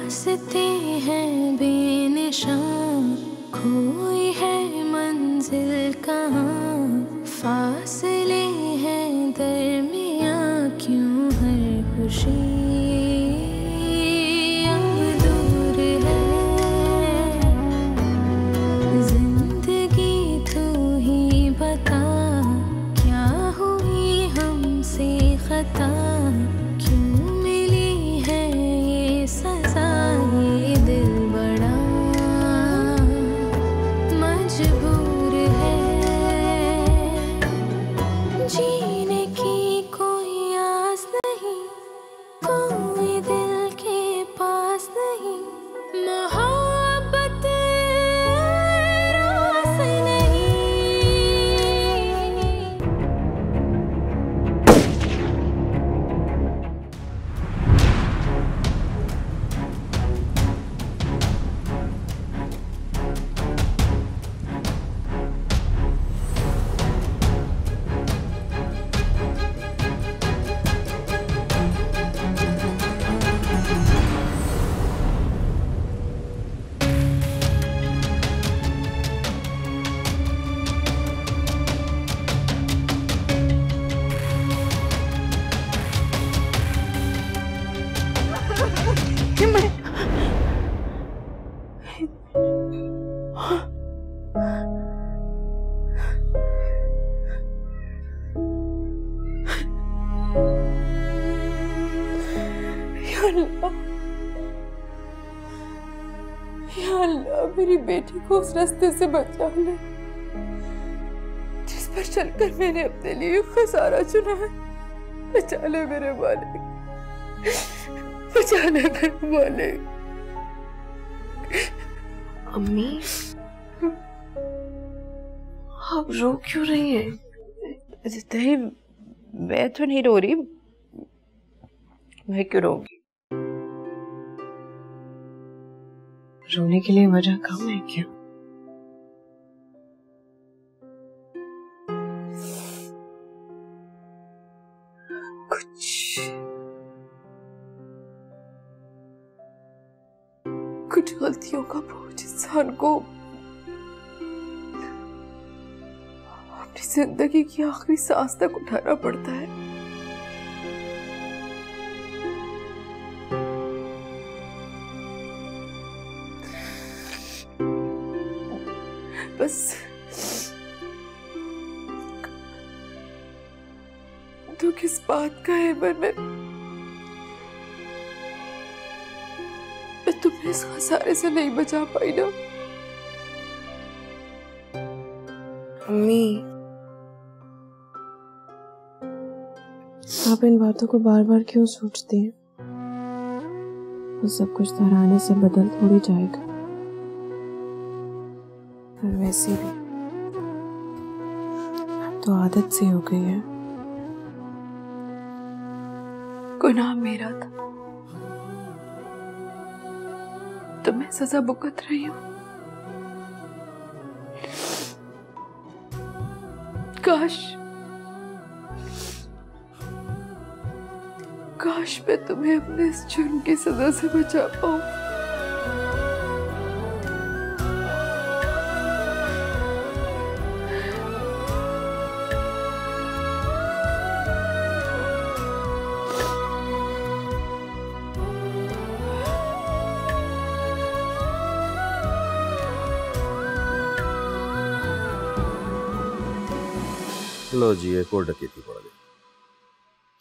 रास्ते हैं बेनिशान, खोई है मंजिल कहाँ, फासले हैं दरमियाँ, क्यों हर खुशी अब दूर है। जिंदगी तू ही बता, क्या हुई हमसे खता, क्यों मिली है ये सजा, ये दिल बड़ा मजबूर है। जीने की कोई आस नहीं, कोई दिल के पास नहीं, मोहब्बत रास नहीं। या अल्लाह, मेरी बेटी को उस रास्ते से बचा ले जिस पर चलकर मैंने अपने लिए खसारा चुना है। बचा ले मेरे मालिक, बचा ले मेरे मालिक। अम्मी, आप रो क्यों रही हैं? नहीं, मैं तो नहीं रो रही। मैं क्यों रोऊंगी? रोने के लिए वजह कम है क्या? कुछ गलतियों का बोझ इंसान को अपनी जिंदगी की आखिरी सांस तक उठाना पड़ता है। बस तो किस बात का है मन में, मैं तुम्हें इस खसारे से नहीं बचा पाई ना। अम्मी, आप इन बातों को बार बार क्यों सोचती हैं? वो सब कुछ तराने से बदल थोड़ी जाएगा। और वैसे भी अब तो आदत सी हो गई है। गुनाह मेरा था तो मैं सजा भुगत रही हूँ। काश मैं तुम्हें अपने इस जुर्म की सजा से बचा पाऊं। लो जी, एक और डकैती पड़ गई।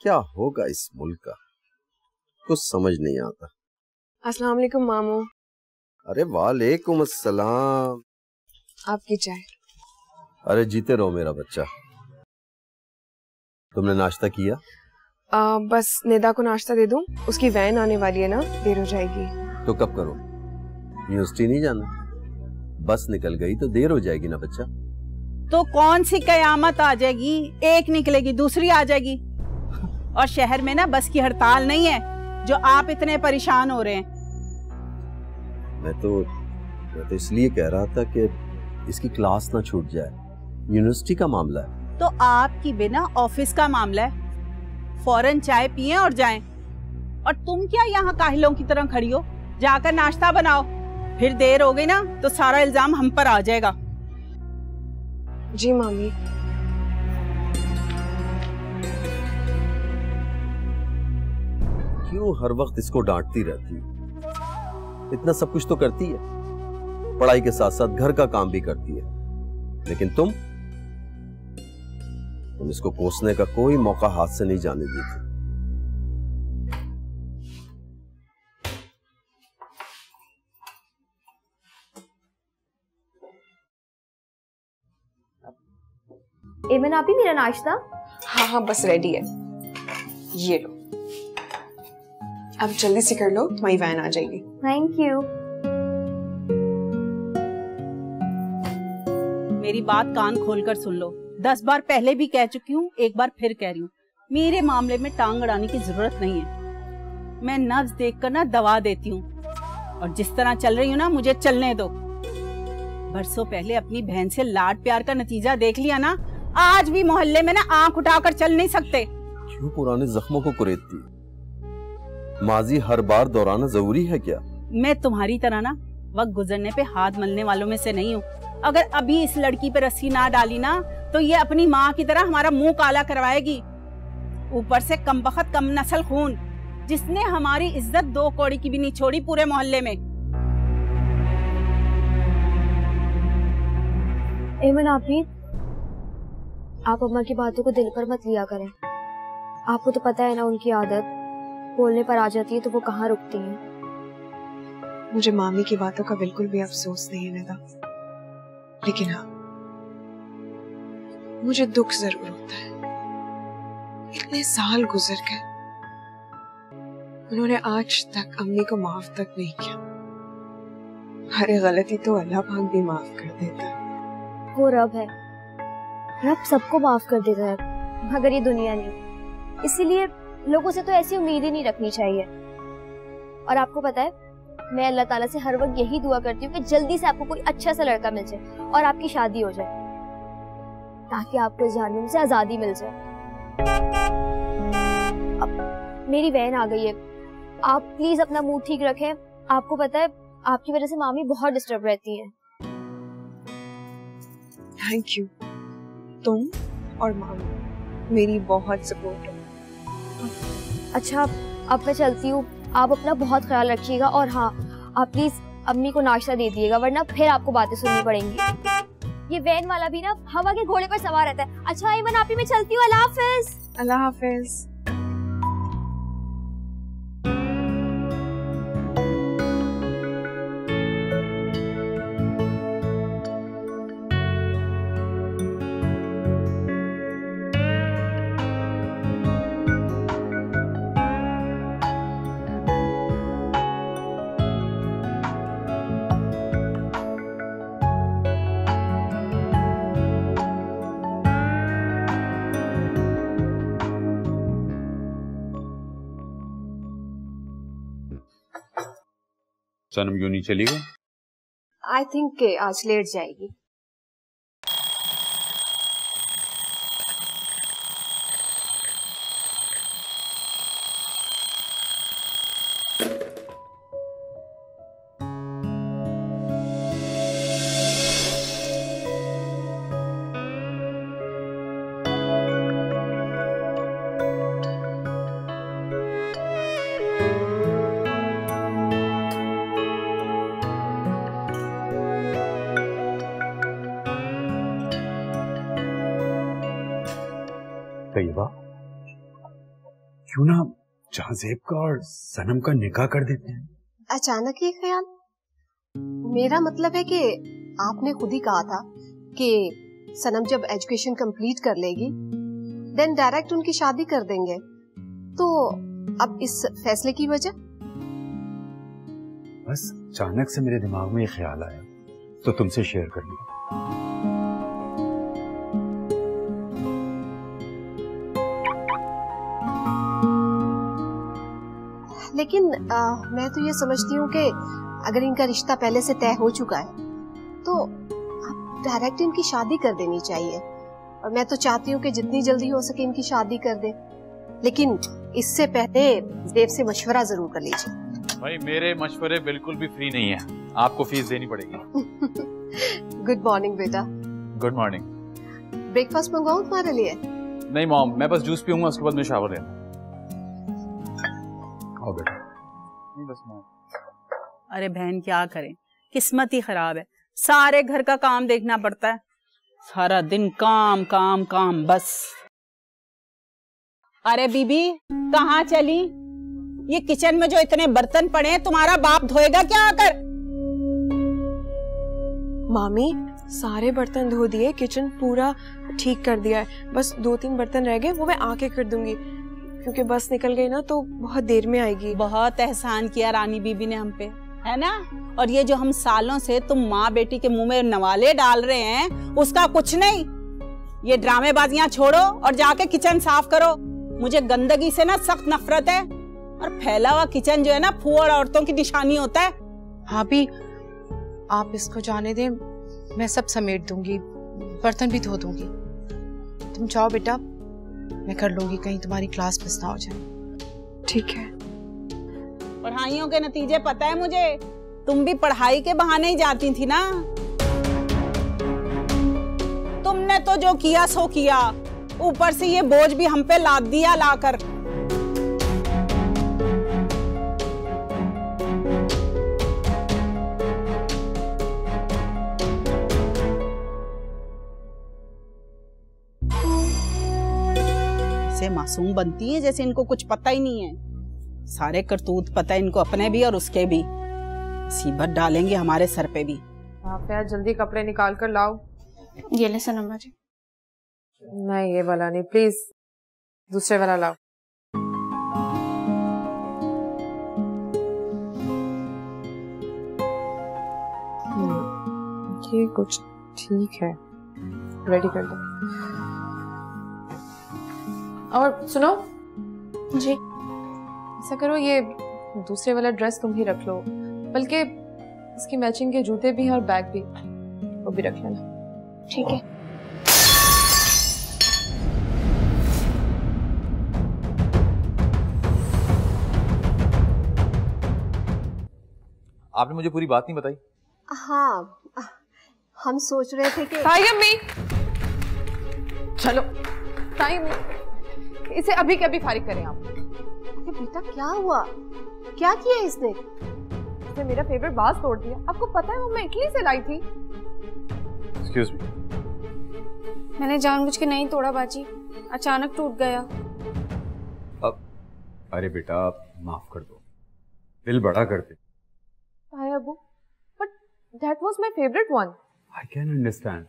क्या होगा इस मुल्क का, कुछ समझ नहीं आता। अस्सलाम वालेकुम मामू। अरे वालेकुम अस्सलाम। आपकी चाय। अरे जीते रहो मेरा बच्चा। तुमने नाश्ता किया? बस निदा को नाश्ता दे दूं, उसकी वैन आने वाली है ना, देर हो जाएगी। तो कब करो? यूनिवर्सिटी नहीं जाना? बस निकल गई तो देर हो जाएगी ना बच्चा। तो कौन सी कयामत आ जाएगी, एक निकलेगी दूसरी आ जाएगी। और शहर में ना बस की हड़ताल नहीं है जो आप इतने परेशान हो रहे हैं। मैं तो इसलिए कह रहा था कि इसकी क्लास ना छूट जाए, यूनिवर्सिटी का मामला है। तो आपकी बिना ऑफिस का मामला है, फौरन चाय पिए और जाएं। और तुम क्या यहाँ काहिलों की तरह खड़ी हो? जाकर नाश्ता बनाओ, फिर देर हो गई ना तो सारा इल्जाम हम पर आ जाएगा। जी मामी। क्यों हर वक्त इसको डांटती रहती है? इतना सब कुछ तो करती है, पढ़ाई के साथ साथ घर का काम भी करती है, लेकिन तुम इसको कोसने का कोई मौका हाथ से नहीं जाने देती। एमन आप ही मेरा नाश्ता। हाँ हाँ बस रेडी है, ये लो। अब जल्दी से कर लो, तुम्हारी वैन आ जाएगी। Thank you. मेरी बात कान खोलकर सुन लो, 10 बार पहले भी कह चुकी हूँ, एक बार फिर कह रही हूँ, मेरे मामले में टांग अड़ाने की जरूरत नहीं है। मैं नब्ज देखकर ना दवा देती हूँ, और जिस तरह चल रही हूँ ना मुझे चलने दो। बरसों पहले अपनी बहन से लाड प्यार का नतीजा देख लिया ना, आज भी मोहल्ले में ना आंख उठाकर चल नहीं सकते। क्यों पुराने जख्मों को कुरेदती? माजी हर बार दोहराना जरूरी है क्या? मैं तुम्हारी तरह ना वक्त गुजरने पे हाथ मलने वालों में से नहीं हूँ। अगर अभी इस लड़की पे रस्सी ना डाली ना तो ये अपनी माँ की तरह हमारा मुंह काला करवाएगी। ऊपर से कमबख्त कम नस्ल खून, जिसने हमारी इज्जत 2 कौड़ी की भी नहीं छोड़ी पूरे मोहल्ले में। एमन आप अम्मा की बातों को दिल पर मत लिया करें। आपको तो पता है ना उनकी आदत, बोलने पर आ जाती है तो वो कहाँ रुकती हैं। मुझे मामी की बातों का बिल्कुल भी अफसोस नहीं है निदा, लेकिन हाँ मुझे दुख जरूर होता है। इतने साल गुजर गए, उन्होंने आज तक अम्मी को माफ तक नहीं किया। हर गलती तो अल्लाह पाक भी माफ कर देता है। वो रब है, रब सबको माफ कर देता है, मगर ये दुनिया नहीं। इसीलिए लोगों से तो ऐसी उम्मीद ही नहीं रखनी चाहिए। और आपको पता है, मैं अल्लाह ताला से हर वक्त यही दुआ करती हूँ कि जल्दी से आपको कोई अच्छा सा लड़का मिल जाए और आपकी शादी हो जाए, ताकि आपको इस जहन्नुम से आजादी मिल जाए। अब मेरी वैन आ गई है, आप प्लीज अपना मूड ठीक रखें। आपको पता है आपकी वजह से मामी बहुत डिस्टर्ब रहती है। थैंक यू, तुम और मामी मेरी बहुत सपोर्ट है। अच्छा अब मैं चलती हूँ, आप अपना बहुत ख्याल रखिएगा। और हाँ, आप प्लीज अम्मी को नाश्ता दे दिएगा, वरना फिर आपको बातें सुननी पड़ेंगी। ये वैन वाला भी ना हवा के घोड़े पर सवार रहता है। अच्छा एमन आप ही, मैं चलती हूँ। अल्लाह हाफिज। अल्लाह हाफिज। सनम क्यों नहीं चली गई? आई थिंक आज लेट जाएगी। तैयबा, क्यों ना जहाज़ेब का और सनम का निकाह कर देते हैं? अचानक ये ख्याल? मेरा मतलब है कि आपने खुद ही कहा था कि सनम जब एजुकेशन कंप्लीट कर लेगी देन डायरेक्ट उनकी शादी कर देंगे, तो अब इस फैसले की वजह? बस अचानक से मेरे दिमाग में ये ख्याल आया तो तुमसे शेयर कर लिया। लेकिन मैं तो ये समझती हूँ कि अगर इनका रिश्ता पहले से तय हो चुका है तो आप डायरेक्ट इनकी शादी कर देनी चाहिए। और मैं तो चाहती हूँ कि जितनी जल्दी हो सके इनकी शादी कर दे, लेकिन इससे पहले देव से मशवरा जरूर कर लीजिए। भाई मेरे मशवरे बिल्कुल भी फ्री नहीं है, आपको फीस देनी पड़ेगी। गुड मॉर्निंग बेटा। Good morning. ब्रेकफास्ट मंगवाऊं तुम्हारे लिए? नहीं मॉम, मैं बस जूस पीऊंगा, उसके बाद मैं शावर लेना। आओ बेटा। नहीं बस मैं। अरे बहन क्या करें, किस्मत ही खराब है, सारे घर का काम देखना पड़ता है, सारा दिन काम काम काम बस। अरे बीबी कहाँ चली? ये किचन में जो इतने बर्तन पड़े हैं तुम्हारा बाप धोएगा क्या आकर? मामी सारे बर्तन धो दिए, किचन पूरा ठीक कर दिया है, बस 2-3 बर्तन रह गए, वो मैं आके कर दूंगी, क्योंकि बस निकल गई ना तो बहुत देर में आएगी। बहुत एहसान किया रानी बीबी ने हम पे, है ना? और ये जो हम सालों से तुम माँ बेटी के मुंह में नवाले डाल रहे हैं उसका कुछ नहीं। ये ड्रामेबाजियां छोड़ो और जाके किचन साफ करो। मुझे गंदगी से ना सख्त नफरत है, और फैला हुआ किचन जो है ना फूहड़ औरतों की निशानी होता है। भाभी आप इसको जाने दें, मैं सब समेट दूंगी, बर्तन भी धो दूंगी। तुम जाओ बेटा, मैं कर लूंगी, कहीं तुम्हारी क्लास मिस ना हो जाए। ठीक है। पढ़ाइयों के नतीजे पता है मुझे, तुम भी पढ़ाई के बहाने ही जाती थी ना। तुमने तो जो किया सो किया, ऊपर से ये बोझ भी हम पे लाद दिया लाकर। से मासूम बनती है जैसे इनको कुछ पता ही नहीं है। सारे करतूत पता है इनको, अपने भी और उसके भी। मुसीबत डालेंगे हमारे सर पे भी। आप यार जल्दी कपड़े निकाल कर लाओ। ये ले सनम जी। नहीं ये वाला नहीं, प्लीज दूसरे वाला लाओ। ये कुछ ठीक है, रेडी कर दो। और सुनो जी, ऐसा करो ये दूसरे वाला ड्रेस तुम ही रख लो, बल्कि इसकी मैचिंग के जूते भी और बैग भी, वो भी रख लेना। ठीक है। आपने मुझे पूरी बात नहीं बताई। हाँ, हम सोच रहे थे कि चलो टाइम, इसे अभी के अभी फारिग करें आप। अरे बेटा क्या हुआ, क्या किया इसने? इसने मेरा फेवरेट बाज तोड़ दिया। आपको पता है वो मैं इटली से लाई थी। Excuse me. मैंने जानबूझ के नहीं तोड़ा बाजी, अचानक टूट गया। अब अरे बेटा माफ कर दो, दिल बड़ा करते। Hi Abu, but that was my favourite one. I can understand.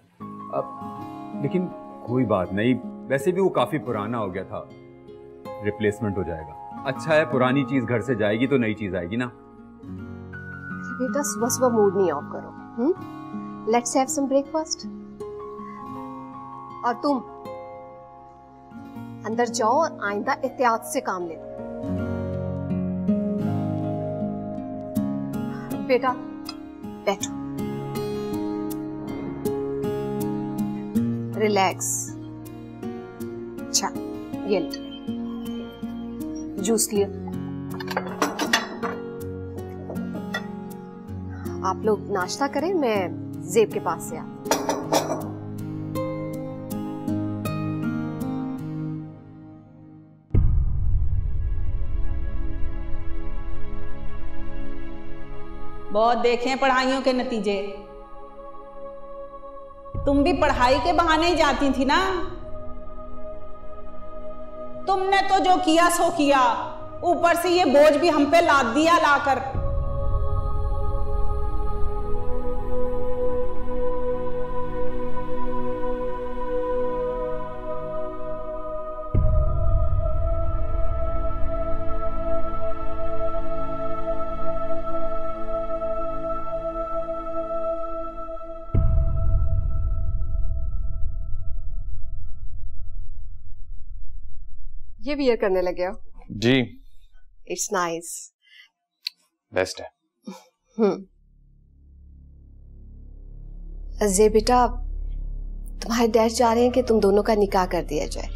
अब लेकिन कोई बात नहीं, वैसे भी वो काफी पुराना हो गया था, रिप्लेसमेंट हो जाएगा। अच्छा है पुरानी चीज घर से जाएगी तो नई चीज आएगी ना। बेटा सुबह सुबह मूड नहीं ऑफ करो। Let's have some breakfast. और तुम अंदर जाओ और आइंदा एहतियात से काम लेना। बेटा बैठो, रिलैक्स। अच्छा ये लो, जूस लियो। आप लोग नाश्ता करें, मैं जेब के पास से आती। बहुत देखे पढ़ाइयों के नतीजे, तुम भी पढ़ाई के बहाने ही जाती थी ना। तुमने तो जो किया सो किया, ऊपर से ये बोझ भी हम पे लाद दिया लाकर। ये वियर करने लगे हो? जी इट्स नाइस। बेस्ट है। अजय बेटा, तुम्हारे डैड चाह रहे हैं कि तुम दोनों का निकाह कर दिया जाए,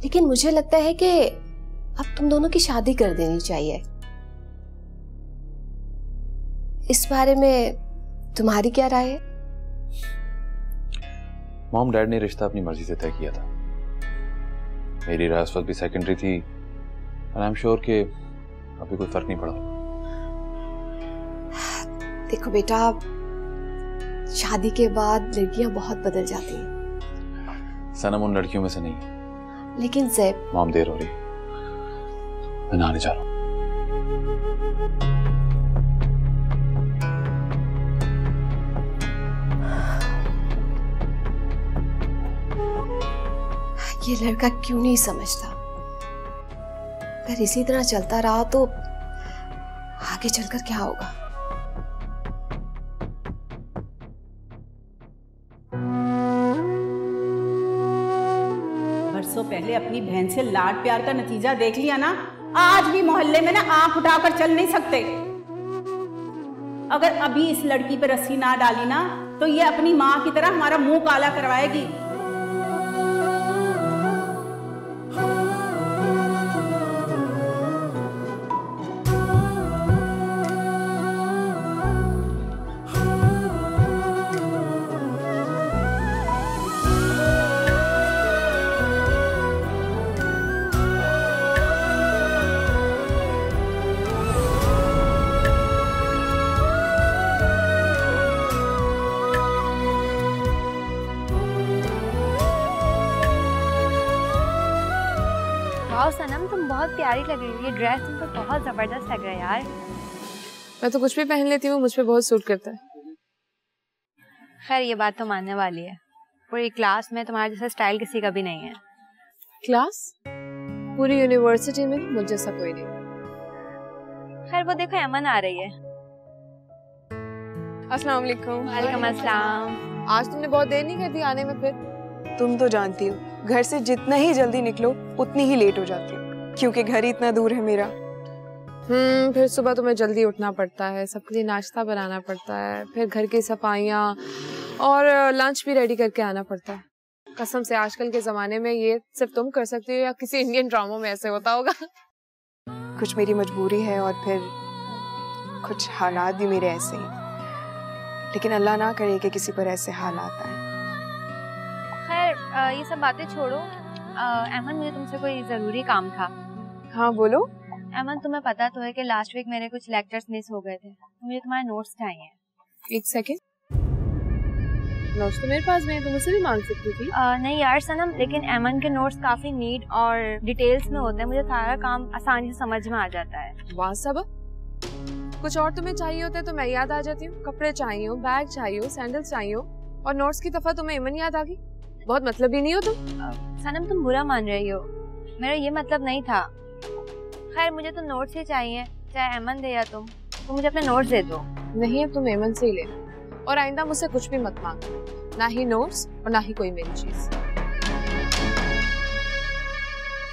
लेकिन मुझे लगता है कि अब तुम दोनों की शादी कर देनी चाहिए। इस बारे में तुम्हारी क्या राय है? मॉम डैड ने रिश्ता अपनी मर्जी से तय किया था। मेरी राय उस वक्त भी सेकेंडरी थी, और आई एम श्योर कि अभी कोई फर्क नहीं पड़ा। देखो बेटा, शादी के बाद लड़कियां बहुत बदल जाती हैं। सनम उन लड़कियों में से नहीं है। लेकिन ज़ैब, मॉम देर हो रही है, मैं नहाने जा रहा हूँ। ये लड़का क्यों नहीं समझता? अगर इसी तरह चलता रहा तो आगे चलकर क्या होगा? बरसों पहले अपनी बहन से लाड प्यार का नतीजा देख लिया ना, आज भी मोहल्ले में ना आंख उठाकर चल नहीं सकते। अगर अभी इस लड़की पर रस्सी ना डाली ना तो ये अपनी माँ की तरह हमारा मुंह काला करवाएगी। सनम, तुम बहुत प्यारी लग रही हो। ये ड्रेस तुम तो बहुत जबरदस्त लग रहा है यार। मैं तो कुछ भी पहन लेती हूँ, मुझ पे बहुत सूट करता है। खैर ये बात तो मानने वाली है, पूरी क्लास में तुम्हारा जैसा स्टाइल किसी का भी नहीं है। क्लास? पूरी यूनिवर्सिटी में मुझ जैसा कोई नहीं। खैर वो देखो अमन आ रही है। अस्सलाम वालेकुम। वालेकुम अस्सलाम। आज तुमने बहुत देर नहीं कर दी आने में फिर? तुम तो जानती हो घर से जितना ही जल्दी निकलो उतनी ही लेट हो जाती हूँ, क्योंकि घर ही इतना दूर है मेरा। फिर सुबह तुम्हें जल्दी उठना पड़ता है, सबके लिए नाश्ता बनाना पड़ता है, फिर घर की सफाइयाँ और लंच भी रेडी करके आना पड़ता है। कसम से आजकल के जमाने में ये सिर्फ तुम कर सकती हो या किसी इंडियन ड्रामा में ऐसे होता होगा। कुछ मेरी मजबूरी है और फिर कुछ हालात भी मेरे ऐसे ही, लेकिन अल्लाह ना करे कि किसी पर ऐसे हालात आए। खैर ये सब बातें छोड़ो। अमन, मुझे तुमसे कोई जरूरी काम था। हाँ बोलो। अमन, तुम्हें पता तो है कि लास्ट वीक मेरे कुछ लेक्चर्स मिस हो गए थे, तो मुझे तुम्हारे नोट्स चाहिए। एक सेकेंड, नोट्स तो मेरे पास में है, तुम मुझसे भी मांग सकती थी। नहीं यार सनम, लेकिन अमन के नोट्स काफी नीट और डिटेल्स में होते हैं, मुझे सारा काम आसानी से समझ में आ जाता है। वाह सब, कुछ और तुम्हें चाहिए होता है तो मैं याद आ जाती हूँ। कपड़े चाहिए हो, बैग चाहिए हो, सैंडल्स चाहिए हो, और नोट्स की दफा तुम्हें अमन याद आ गई। बहुत मतलब ही नहीं हो तुम। सनम तुम बुरा मान रही हो, मेरा ये मतलब नहीं था। खैर मुझे तो नोट्स ही चाहिए, चाहे अमन दे या तुम, तो मुझे अपने नोट्स दे दो। नहीं, अब तुम अमन से ही ले, और आइंदा मुझसे कुछ भी मत मांगो, ना ही नोट्स और ना ही कोई मेरी चीज।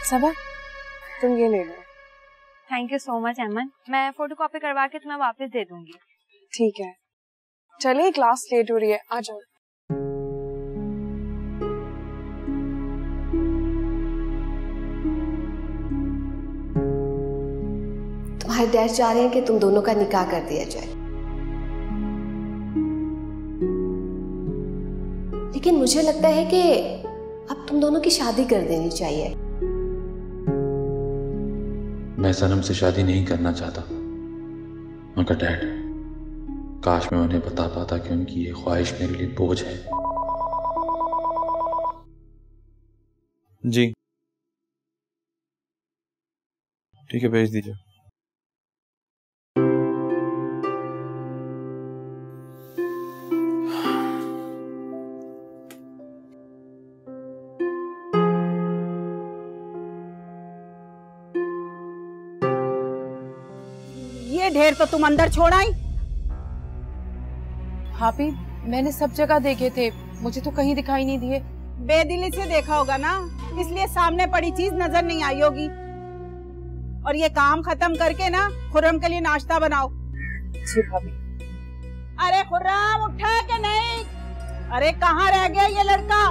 सबा, तुम ये ले लो। थैंक यू सो मच अमन, मैं फोटोकॉपी करवा के तुम्हें वापस दे दूंगी। ठीक है, चलिए क्लास लेट हो रही है, आ जाओ। तुम्हारे डैड चाह रहे हैं कि तुम दोनों का निकाह कर दिया जाए, लेकिन मुझे लगता है कि अब तुम दोनों की शादी कर देनी चाहिए। मैं सनम से शादी नहीं करना चाहता, मगर डैड, काश मैं उन्हें बता पाता कि उनकी ये ख्वाहिश मेरे लिए बोझ है। जी ठीक है, भेज दीजिए। ये ढेर तो तुम अंदर छोड़ आई। भाभी, मैंने सब जगह देखे थे, मुझे तो कहीं दिखाई नहीं दिए। बेदिली से देखा होगा ना, इसलिए सामने पड़ी चीज नजर नहीं आई होगी। और ये काम खत्म करके ना खुर्रम के लिए नाश्ता बनाओ। जी भाभी। अरे खुर्रम उठा के नहीं? अरे कहाँ रह गया ये लड़का?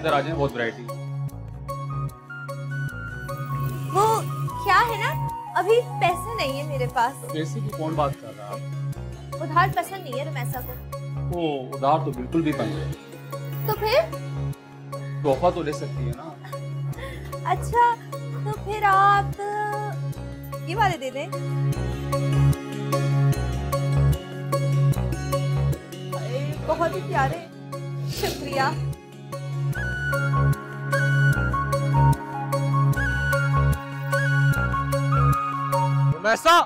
अंदर आ जाए, बहुत वैरायटी। वो क्या है ना, अभी पैसे नहीं है मेरे पास। पैसे की कौन बात कर रहा है? उधार पसंद नहीं है रुमैसा को। ओ, उधार तो बिल्कुल भी पसंद है। तो फिर तोहफा तो ले सकती है ना। अच्छा, तो फिर आप ये वाले दे दें। बहुत ही प्यारे, शुक्रिया। रुमैसा,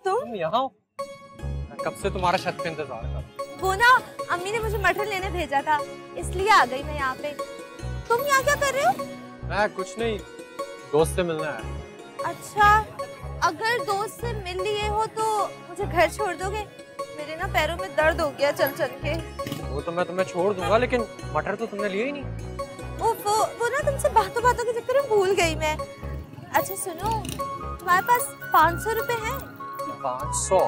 तुम यहाँ हो? कब से तुम्हारा छत पे इंतजार कर। वो ना, अम्मी ने मुझे मटर लेने भेजा था, इसलिए आ गई मैं यहाँ पे। तुम यहाँ क्या कर रहे हो? मैं कुछ नहीं, दोस्त से मिलना है। अच्छा, अगर दोस्त से मिल लिए हो तो मुझे घर छोड़ दोगे? मेरे ना पैरों में दर्द हो गया चल चल के। वो तो मैं तुम्हें छोड़ दूंगा, लेकिन मटर तो तुमने लिए ही नहीं। वो ना तुमसे बातों बातों के चक्कर में भूल गई मैं। अच्छा सुनो, तुम्हारे पास 500 रुपए हैं? 500?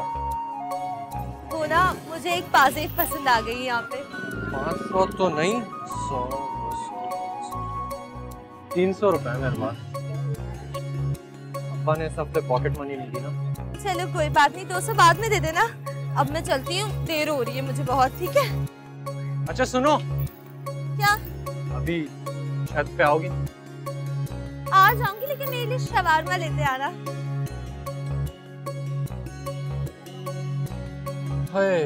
वो ना, मुझे एक पाजेब पसंद आ गई यहाँ पे। 500 तो नहीं, 100, 300 रुपए मेरे पास। अब्बा ने सब पे पॉकेट मनी ली थी ना। चलो कोई बात नहीं, 200 बाद में दे देना। अब मैं चलती हूँ, देर हो रही है मुझे बहुत। ठीक है? अच्छा सुनो। क्या? अभी छत पे आओगी? आ जाऊंगी, लेकिन मेरे लिए शवारमा लेते आना। हाय,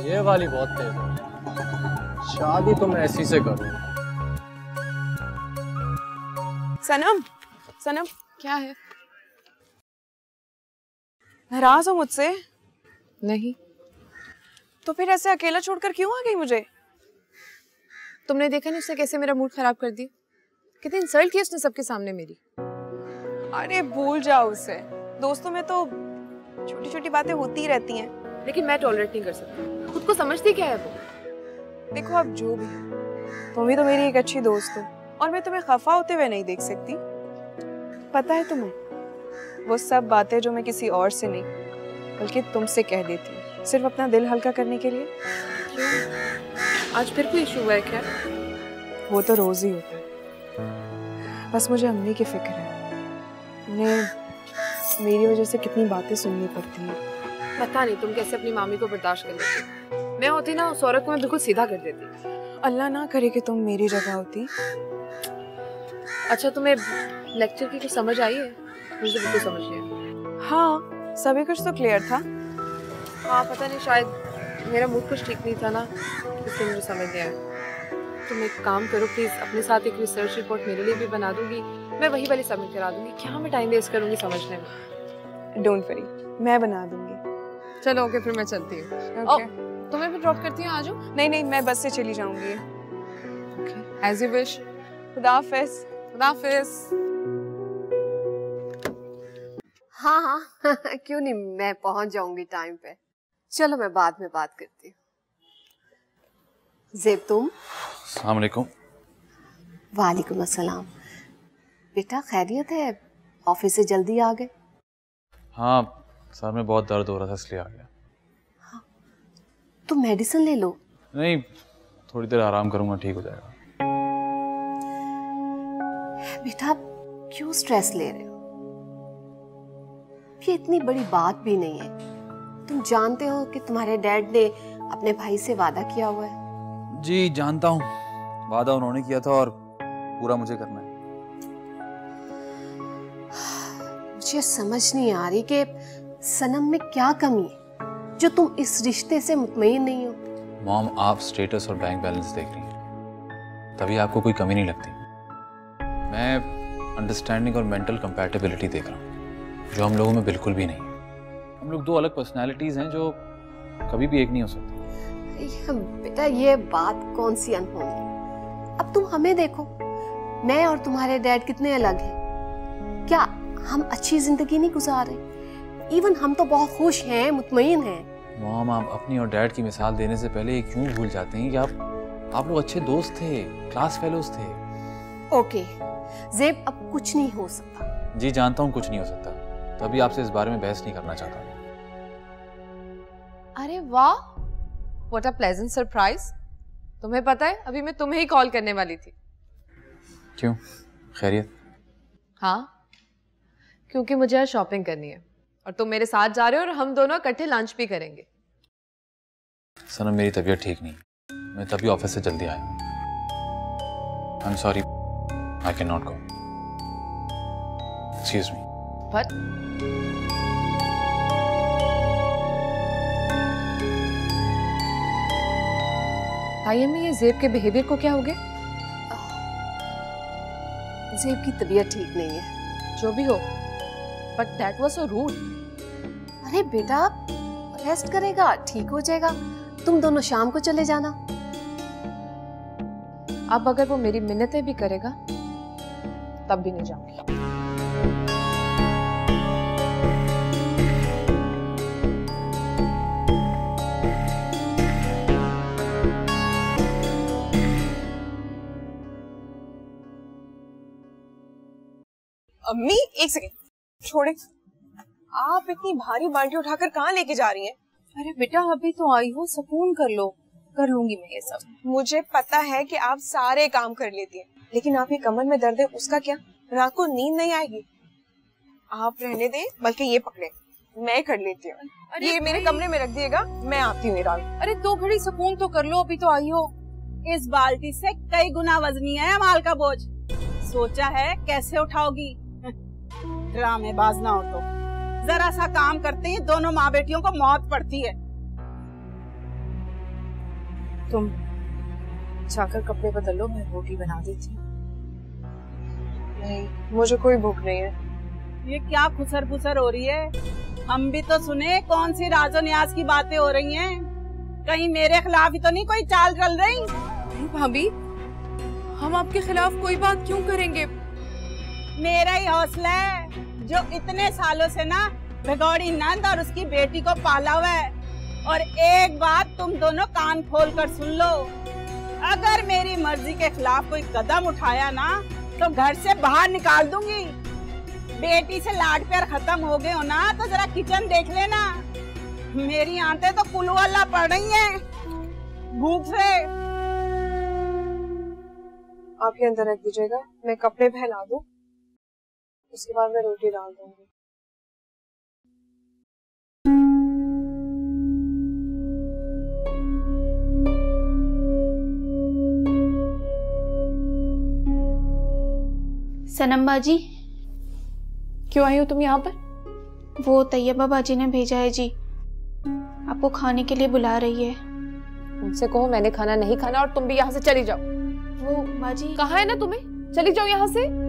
ये वाली बहुत तेज है। शादी तो मैं ऐसी से करूँ। सनम, सनम क्या है? नाराज हो मुझसे? नहीं। तो फिर ऐसे अकेला छोड़कर क्यों आ गई मुझे? तुमने देखा नहीं उसने कैसे मेरा मूड खराब कर दिया? कितनी इंसल्ट की उसने सबके सामने मेरी। अरे भूल जाओ उसे, दोस्तों में तो छोटी छोटी बातें होती ही रहती हैं। लेकिन मैं टॉलरेट नहीं कर सकती। खुद को समझती क्या है वो? देखो अब जो भी है, तुम भी तो मेरी एक अच्छी दोस्त हो और मैं तुम्हें खफा होते हुए नहीं देख सकती। पता है तुम्हें, वो सब बातें जो मैं किसी और से नहीं बल्कि तुमसे कह देती हूँ, सिर्फ अपना दिल हल्का करने के लिए। क्यों? आज फिर कोई इशू हुआ है क्या? वो तो रोज ही होता है, बस मुझे अम्मी की फिक्र है। उन्हें मेरी वजह से कितनी बातें सुननी पड़ती हैं। पता नहीं तुम कैसे अपनी मामी को बर्दाश्त कर लेती। मैं होती ना, उस औरत को मैं बिल्कुल सीधा कर देती। अल्लाह ना करे कि तुम मेरी जगह होती। अच्छा, तुम्हें लेक्चर की कुछ समझ आई है? मुझे बिल्कुल समझ नहीं आई। हाँ, सभी कुछ तो क्लियर था। हाँ, पता नहीं, शायद मेरा मूड कुछ ठीक नहीं था ना, इसलिए मुझे समझ नहीं आया। तुम एक काम करो प्लीज, अपने साथ एक रिसर्च रिपोर्ट मेरे लिए भी बना दूंगी, मैं वही वाली सबमिट करा दूंगी। क्या मैं टाइम वेस्ट करूंगी समझने में? डोंट वरी, मैं बना दूंगी। चलो ओके, फिर मैं चलती हूँ। ओके, तुम्हें भी ड्रॉप करती हूँ, आ जाओ। नहीं नहीं, मैं बस से चली जाऊंगी। Okay, as you wish. खुदा हाफिज। खुदा हाफिज। हाँ हाँ क्यों नहीं, मैं पहुंच जाऊंगी टाइम पे। चलो मैं बाद में बात करती हूँ। ज़ेब तुम? अस्सलाम वालेकुम। वालेकुम अस्सलाम। बेटा खैरियत है? ऑफिस से जल्दी आ गए? हाँ, सर में बहुत दर्द हो रहा था इसलिए आ गया। हाँ, तो मेडिसिन ले लो। नहीं, थोड़ी देर आराम करूंगा, ठीक हो जाएगा। बेटा क्यों स्ट्रेस ले रहे हो? ये इतनी बड़ी बात भी नहीं है। तुम जानते हो कि तुम्हारे डैड ने अपने भाई से वादा किया हुआ है। जी जानता हूँ, वादा उन्होंने किया था और पूरा मुझे करना है। मुझे समझ नहीं आ रही कि सनम में क्या कमी है जो तुम इस रिश्ते से मुतमईन नहीं हो। मॉम, आप स्टेटस और बैंक बैलेंस देख रही हैं, तभी आपको कोई कमी नहीं लगती। मैं अंडरस्टैंडिंग और मेंटल कंपैटिबिलिटी देख रहा हूँ, जो हम लोगों में बिल्कुल भी नहीं है। हम लोग दो अलग पर्सनैलिटीज हैं जो कभी भी एक नहीं हो सकती। बेटा ये बात कौन सी अनहोनी। अब तुम हमें देखो, मैं और तुम्हारे डैड कितने अलग हैं। क्या हम अच्छी जिंदगी नहीं गुजार रहे? इवन हम तो बहुत खुश हैं, मुतमईन हैं। मॉम, आप अपनी और डैड की मिसाल देने से पहले क्यों भूल जाते हैं कि आप लोग अच्छे दोस्त थे, क्लास फेलोज थे। ओके ज़ेब, अब कुछ नहीं हो सकता। जी जानता हूँ कुछ नहीं हो सकता, तभी आपसे इस बारे में बहस नहीं करना चाहता। अरे वाह, व्हाट अ प्लेजेंट सरप्राइज। तुम्हें पता है अभी मैं तुम्हें ही कॉल करने वाली थी। क्यों, खैरियत? हाँ, क्योंकि मुझे आज शॉपिंग करनी है और तुम मेरे साथ जा रहे हो और हम दोनों इकट्ठे लंच भी करेंगे। सनम मेरी तबीयत ठीक नहीं, मैं तभी ऑफिस से जल्दी आया। I am sorry, I can not go. Excuse me. But में ये ज़ेब के बिहेवियर को क्या हो गया? ज़ेब की तबीयत ठीक नहीं है। जो भी हो, but that was so rude. अरे बेटा, रेस्ट करेगा, ठीक हो जाएगा। तुम दोनों शाम को चले जाना। अब अगर वो मेरी मिन्नतें भी करेगा तब भी नहीं जाऊंगी। अम्मी एक सेकेंड छोड़े, आप इतनी भारी बाल्टी उठाकर कहाँ लेके जा रही हैं? अरे बेटा अभी तो आई हो, सुकून कर लो, कर लूंगी मैं ये सब। मुझे पता है कि आप सारे काम कर लेती हैं, लेकिन आप ये कमर में दर्द है उसका क्या? रात को नींद नहीं आएगी? आप रहने दें, बल्कि ये पकड़े, मैं कर लेती हूँ। ये मेरे कमरे में रख दिएगा, मैं आती हूँ। अरे 2 घड़ी सुकून तो कर लो, अभी तो आई हो। इस बाल्टी से कई गुना वजनी है माल का बोझ। सोचा है कैसे उठाओगी? ड्रामेबाज ना हो तो। जरा सा काम करते ही दोनों माँ बेटियों को मौत पड़ती है। तुम जाकर कपड़े बदल लो, मैं रोटी बना देती हूँ। नहीं, मुझे कोई भूख नहीं है। ये क्या खुसर फुसर हो रही है? हम भी तो सुने कौन सी राजो न्याज की बातें हो रही हैं। कहीं मेरे खिलाफ ही तो नहीं कोई चाल चल रही? नहीं भाभी, हम आपके खिलाफ कोई बात क्यों करेंगे? मेरा ही हौसला है जो इतने सालों से ना भगौड़ी नंद और उसकी बेटी को पाला हुआ है। और एक बात तुम दोनों कान खोल कर सुन लो, अगर मेरी मर्जी के खिलाफ कोई कदम उठाया ना तो घर से बाहर निकाल दूंगी। बेटी से लाड प्यार खत्म हो गए हो ना तो जरा किचन देख लेना। मेरी आंतें तो कुलवाला पड़ रही हैं भूख से। आप ये अंदर रख दीजिएगा, मैं कपड़े फैला दूं, उसके बाद मैं रोटी डाल दूंगी। सनम बाजी, क्यों आई हो तुम यहाँ पर? वो तैयबा बाजी ने भेजा है जी, आपको खाने के लिए बुला रही है। उनसे कहो मैंने खाना नहीं खाना और तुम भी यहाँ से चली जाओ। वो बाजी कहा है ना तुम्हें, चली जाओ यहाँ से।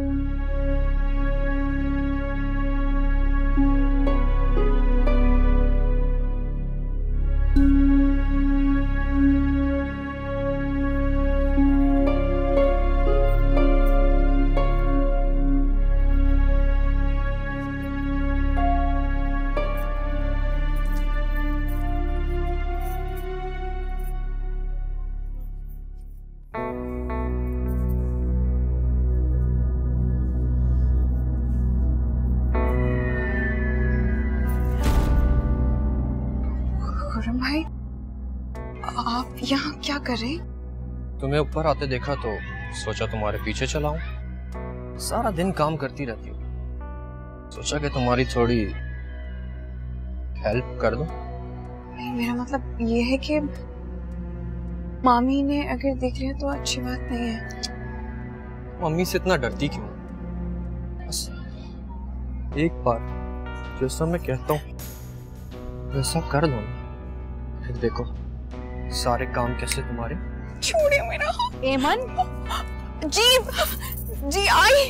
भाई, आप यहाँ क्या कर रहे? तुम्हें ऊपर आते देखा तो सोचा तुम्हारे पीछे चलाऊं। सारा दिन काम करती रहती हो, सोचा कि तुम्हारी थोड़ी हेल्प कर दूं। नहीं, मेरा मतलब ये है कि मामी ने अगर देख लिया तो अच्छी बात नहीं है। मम्मी से इतना डरती क्यों? बस एक बार जैसा मैं कहता हूँ वैसा कर दो ना, फिर देखो सारे काम कैसे तुम्हारे। छोड़िए मेरा एमन। जी आई।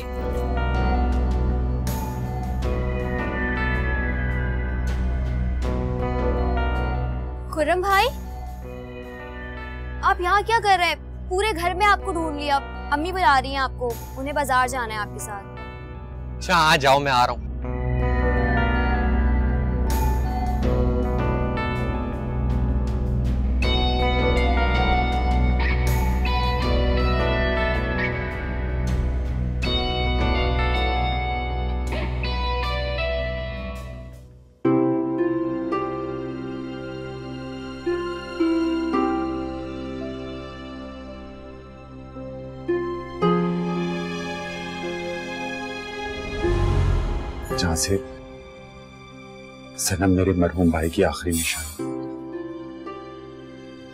खुर्रम भाई, आप यहाँ क्या कर रहे हैं? पूरे घर में आपको ढूंढ लिया। अम्मी बुला रही हैं आपको, उन्हें बाजार जाना है आपके साथ। अच्छा आ जाओ, मैं आ रहा हूँ। जहां से सनम मेरे मरहूम भाई की आखिरी निशानी।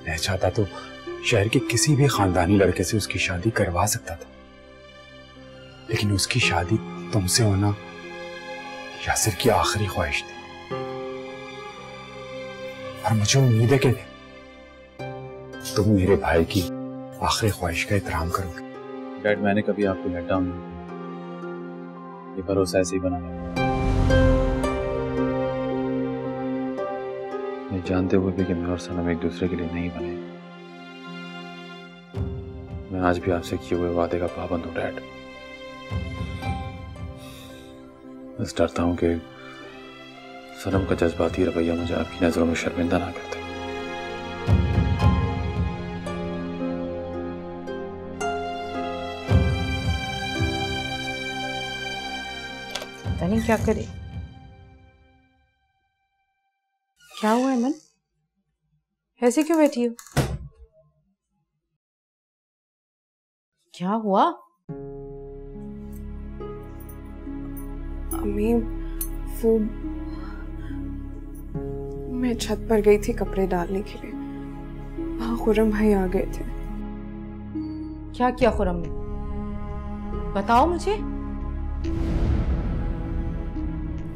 मैं चाहता तो शहर के किसी भी खानदानी लड़के से उसकी शादी करवा सकता था, लेकिन उसकी शादी तुमसे होना यासिर की आखिरी ख्वाहिश थी। और मुझे उम्मीद है कि तुम मेरे भाई की आखिरी ख्वाहिश का एहतराम करोगे। डैड, मैंने कभी आपको लेट डाउन नहीं किया, ये भरोसा ऐसे ही बना है। ये जानते हुए भी कि मैं और सनम एक दूसरे के लिए नहीं बने, मैं आज भी आपसे किए हुए वादे का पाबंद हूं डैड। बस डरता हूं कि सनम का जज्बाती रवैया मुझे आपकी नजरों में शर्मिंदा ना कर दे। पता नहीं क्या करे। क्या हुआ अमन, ऐसे क्यों बैठी हो? क्या हुआ? अम्मी, वो मैं छत पर गई थी कपड़े डालने के लिए, वहां खुर्रम भाई आ गए थे। क्या किया खुर्रम ने? बताओ मुझे।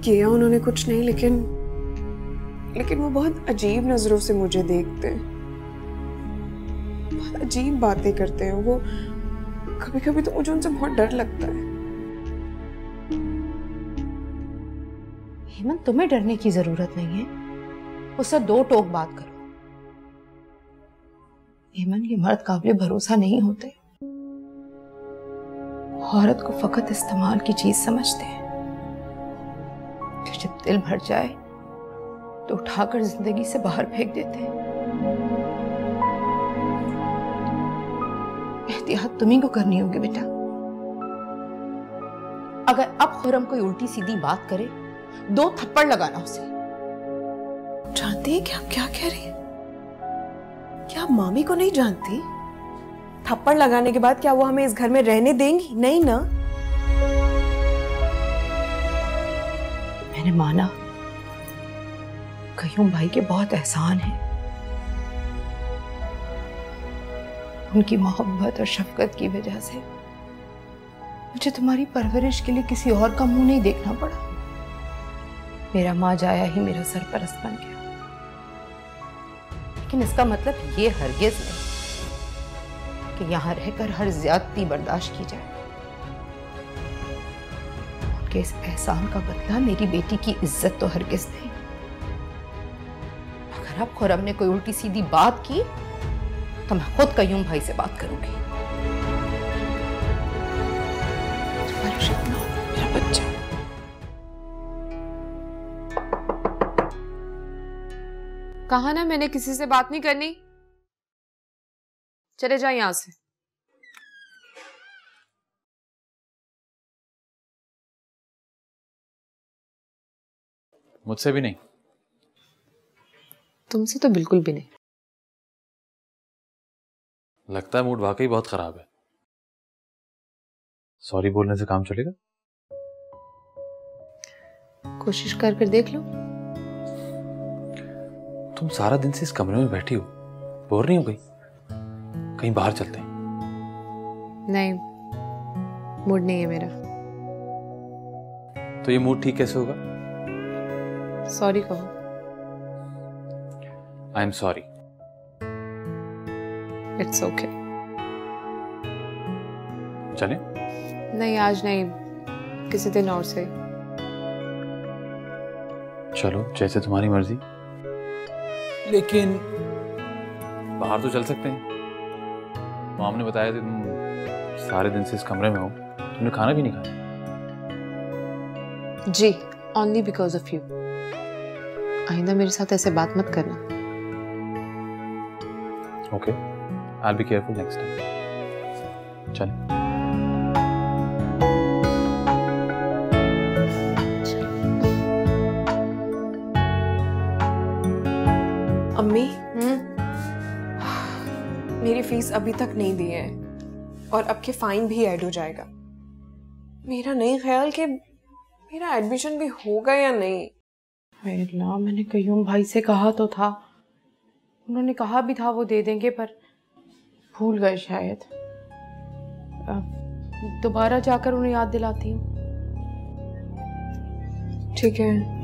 किया उन्होंने कुछ नहीं, लेकिन वो बहुत अजीब नजरों से मुझे देखते हैं, बहुत अजीब बातें करते हैं वो। कभी कभी तो मुझे उनसे बहुत डर लगता है। हेमंत, तुम्हें डरने की जरूरत नहीं है, उससे दो टोक बात करो। हेमंत, ये मर्द काबिल भरोसा नहीं होते, औरत को फकत इस्तेमाल की चीज समझते हैं। जब दिल भर जाए तो उठाकर जिंदगी से बाहर फेंक देते हैं। एहतियात तुम्ही को करनी होगी बेटा। अगर अब खुर्रम कोई उल्टी सीधी बात करे, 2 थप्पड़ लगाना उसे। जानती है क्या क्या कह रही है? क्या आप मामी को नहीं जानती? थप्पड़ लगाने के बाद क्या वो हमें इस घर में रहने देंगी? नहीं ना। मैंने माना कयूम भाई के बहुत एहसान है, उनकी मोहब्बत और शफकत की वजह से मुझे तुम्हारी परवरिश के लिए किसी और का मुंह नहीं देखना पड़ा। मेरा माँ जाया ही मेरा सरपरस्त बन गया, लेकिन इसका मतलब ये हरगिज नहीं कि यहां रहकर हर ज्यादती बर्दाश्त की जाए। उनके इस एहसान का बदला मेरी बेटी की इज्जत तो हरगिज नहीं। अगर अब खुर्रम ने कोई उल्टी सीधी बात की तो मैं खुद कयूम भाई से बात करूंगी। मेरा बच्चा। कहा ना मैंने किसी से बात नहीं करनी। चले जाओ यहां से। मुझसे भी नहीं। तुमसे तो बिल्कुल भी नहीं। लगता है मूड वाकई बहुत खराब है। सॉरी बोलने से काम चलेगा? कोशिश कर देख लो। तुम सारा दिन से इस कमरे में बैठी हो, बोर नहीं हो गई? कहीं बाहर चलते हैं। नहीं, मूड नहीं है मेरा। तो ये मूड ठीक कैसे होगा? सॉरी कहो। I am sorry. It's okay. चले? नहीं, आज नहीं, किसी दिन और से। चलो, जैसे तुम्हारी मर्जी। लेकिन बाहर तो चल सकते हैं। मॉम ने बताया कि तुम सारे दिन से इस कमरे में हो, तुमने खाना भी नहीं खाया। जी, ओनली बिकॉज ऑफ यू। आइंदा मेरे साथ ऐसे बात मत करना। Okay, I will be careful next time. चल। अम्मी, मेरी फीस अभी तक नहीं दी है और अब के फाइन भी ऐड हो जाएगा। मेरा नहीं ख्याल कि मेरा एडमिशन भी होगा या नहीं? अल्लाह, मैंने कयूम भाई से कहा तो था, उन्होंने कहा भी था वो दे देंगे, पर भूल गए शायद। दोबारा जाकर उन्हें याद दिलाती हूँ। ठीक है।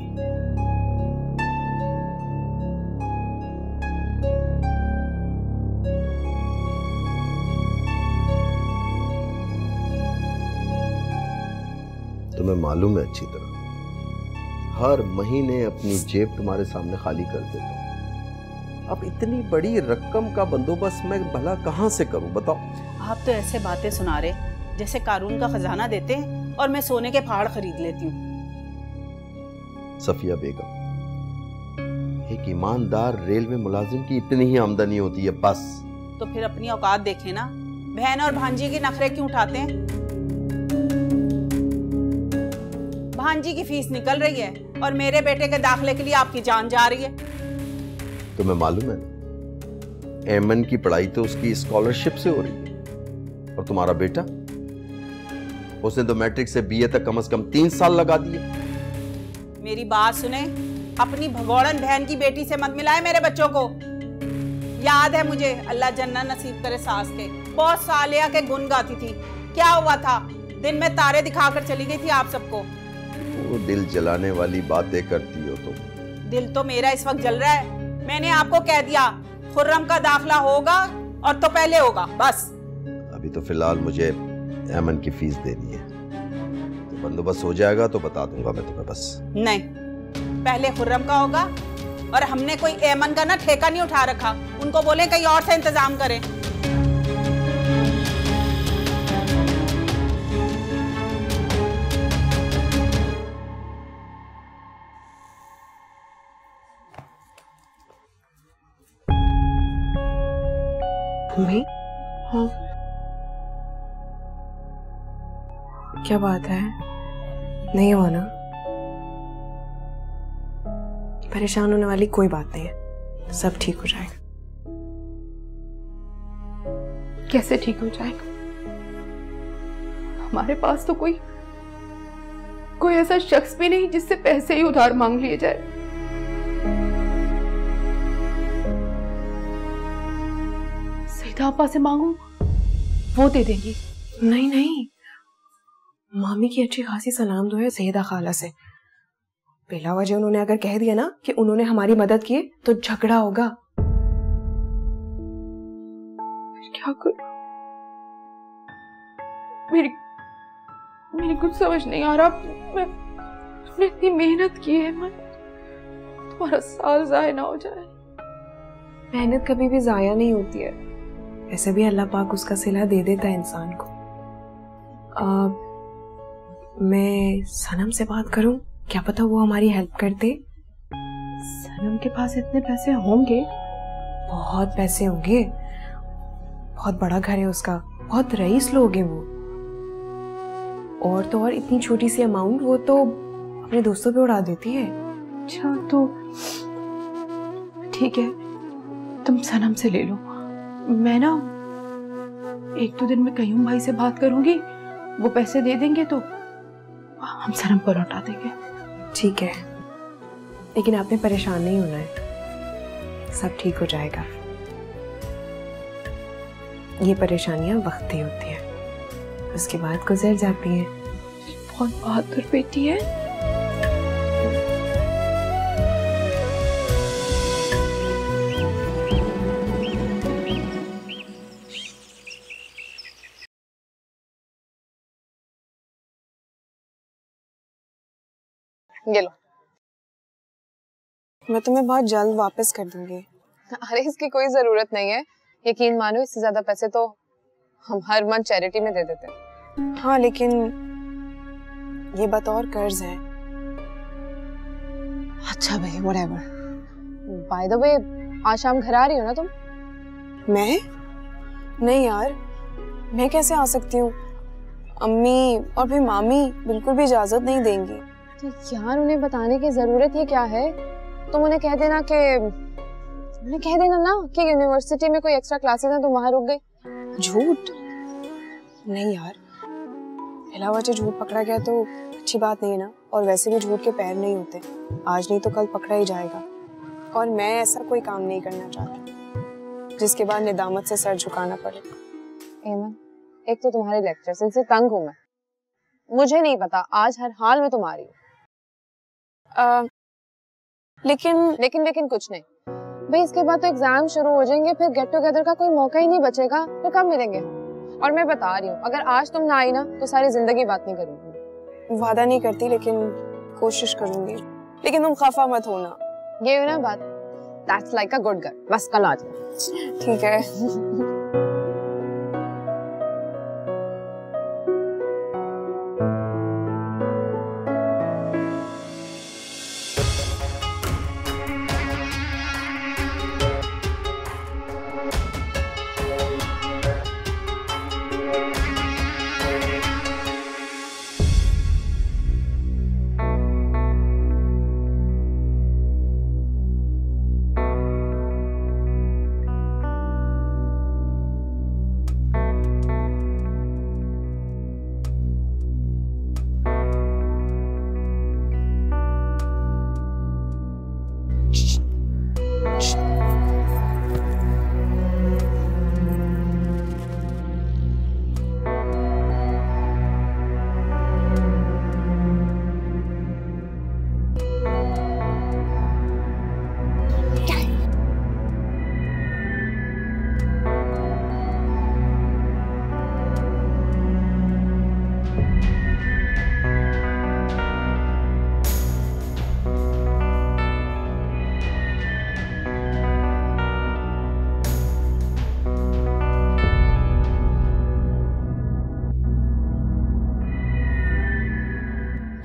तुम्हें मालूम है अच्छी तरह, हर महीने अपनी जेब तुम्हारे सामने खाली कर देता हूं। अब इतनी बड़ी रकम का बंदोबस्त मैं भला कहां से करूं, बताओ। आप तो ऐसे बातें सुना रहे जैसे कारून का खजाना देते हैं और मैं सोने के पहाड़ खरीद लेती हूँ। सफिया बेगम, एक ईमानदार रेलवे मुलाजिम की इतनी ही आमदनी होती है बस। तो फिर अपनी औकात देखें ना, बहन और भांजी की नखरे क्यों उठाते हैं? भांजी की फीस निकल रही है और मेरे बेटे के दाखिले के लिए आपकी जान जा रही है। तुम्हें मालूम है, एमन की पढ़ाई तो उसकी स्कॉलरशिप से हो रही है, और तुम्हारा बेटा, उसने तो मैट्रिक से बीए तक कम से कम 3 साल लगा दिए। मेरी बात सुने, अपनी भगोड़न बहन की बेटी से मत मिलाए मेरे बच्चों को। याद है मुझे, अल्लाह जन्नत नसीब करे सास के, बहुत सालिया के गुण गाती थी। क्या हुआ था, दिन में तारे दिखाकर चली गई थी आप सबको। वो दिल जलाने वाली बातें करती हो तुम। दिल तो मेरा इस वक्त जल रहा है। मैंने आपको कह दिया खुर्रम का दाखला होगा और तो पहले होगा, बस। अभी तो फिलहाल मुझे एमन की फीस देनी है, तो बंदोबस्त हो जाएगा तो बता दूंगा मैं तुम्हें, बस। नहीं, पहले खुर्रम का होगा, और हमने कोई एमन का ना ठेका नहीं उठा रखा। उनको बोले कहीं और से इंतजाम करें। भाई, हाँ, क्या बात है? नहीं हुआ ना? परेशान होने वाली कोई बात नहीं है, सब ठीक हो जाएगा। कैसे ठीक हो जाएगा? हमारे पास तो कोई ऐसा शख्स भी नहीं जिससे पैसे ही उधार मांग लिए जाए। आपा से मांगू, वो दे देंगी। नहीं नहीं, मामी की अच्छी खासी सलाम दो है सैयदा खाला से। बिला वजह उन्होंने अगर कह दिया ना कि उन्होंने हमारी मदद की तो झगड़ा होगा। फिर क्या करूं? मेरी कुछ समझ नहीं आ रहा। मैंने इतनी मेहनत की है, मैं तुम्हारा साल जाया ना हो जाए। मेहनत कभी भी जाया नहीं होती है, ऐसे भी अल्लाह पाक उसका सिला दे देता है इंसान को। मैं सनम से बात करूं, क्या पता वो हमारी हेल्प कर दे। सनम के पास इतने पैसे होंगे? बहुत पैसे होंगे, बहुत बड़ा घर है उसका, बहुत रईस लोग हैं वो। और तो और इतनी छोटी सी अमाउंट वो तो अपने दोस्तों पे उड़ा देती है। अच्छा, तो ठीक है, तुम सनम से ले लो। मैं ना 1-2 दिन में कयूम भाई से बात करूंगी, वो पैसे दे देंगे तो हम सनम को लौटा देंगे। ठीक है, लेकिन आपने परेशान नहीं होना है, सब ठीक हो जाएगा। ये परेशानियां वक्ती होती हैं, उसके बाद गुजर जाती हैं। बहुत बहादुर बेटी है। ये लो, मैं तुम्हें बहुत जल्द वापस कर दूंगी। अरे इसकी कोई जरूरत नहीं है, यकीन मानो इससे ज्यादा पैसे तो हम हर मंथ चैरिटी में दे देते हैं। हाँ, लेकिन ये बतौर कर्ज है। अच्छा भाई, व्हाटएवर। बाय द वे, आज शाम घर आ रही हो ना तुम? मैं? नहीं यार, मैं कैसे आ सकती हूँ? अम्मी और फिर मामी बिल्कुल भी इजाजत नहीं देंगी। तो यार उन्हें बताने की जरूरत ही क्या है? तुम उन्हें कह देना कि यूनिवर्सिटी में कोई एक्स्ट्रा क्लासेस हैं, तुम वहां रुक गई। झूठ? नहीं यार, अलावा जो झूठ पकड़ा गया तो अच्छी बात नहीं है ना, और वैसे भी झूठ के पैर नहीं होते, आज नहीं तो कल पकड़ा ही जाएगा। और मैं ऐसा कोई काम नहीं करना चाहती जिसके बाद निदामत से सर झुकाना पड़े। एमन, एक तो तुम्हारे लेक्चर्स, इनसे तंग हूँ मैं। मुझे नहीं पता, आज हर हाल में तुम आ रही हो। लेकिन कुछ नहीं भाई, इसके बाद तो एग्जाम शुरू हो जाएंगे, फिर गेट टुगेदर का कोई मौका ही नहीं बचेगा, फिर कब मिलेंगे हम? और मैं बता रही हूँ, अगर आज तुम ना आई ना तो सारी जिंदगी बात नहीं करूंगी। वादा नहीं करती लेकिन कोशिश करूंगी, लेकिन तुम खफा मत होना। ये हुई ना बात, that's like a good girl. बस कल आ जाओ। ठीक है।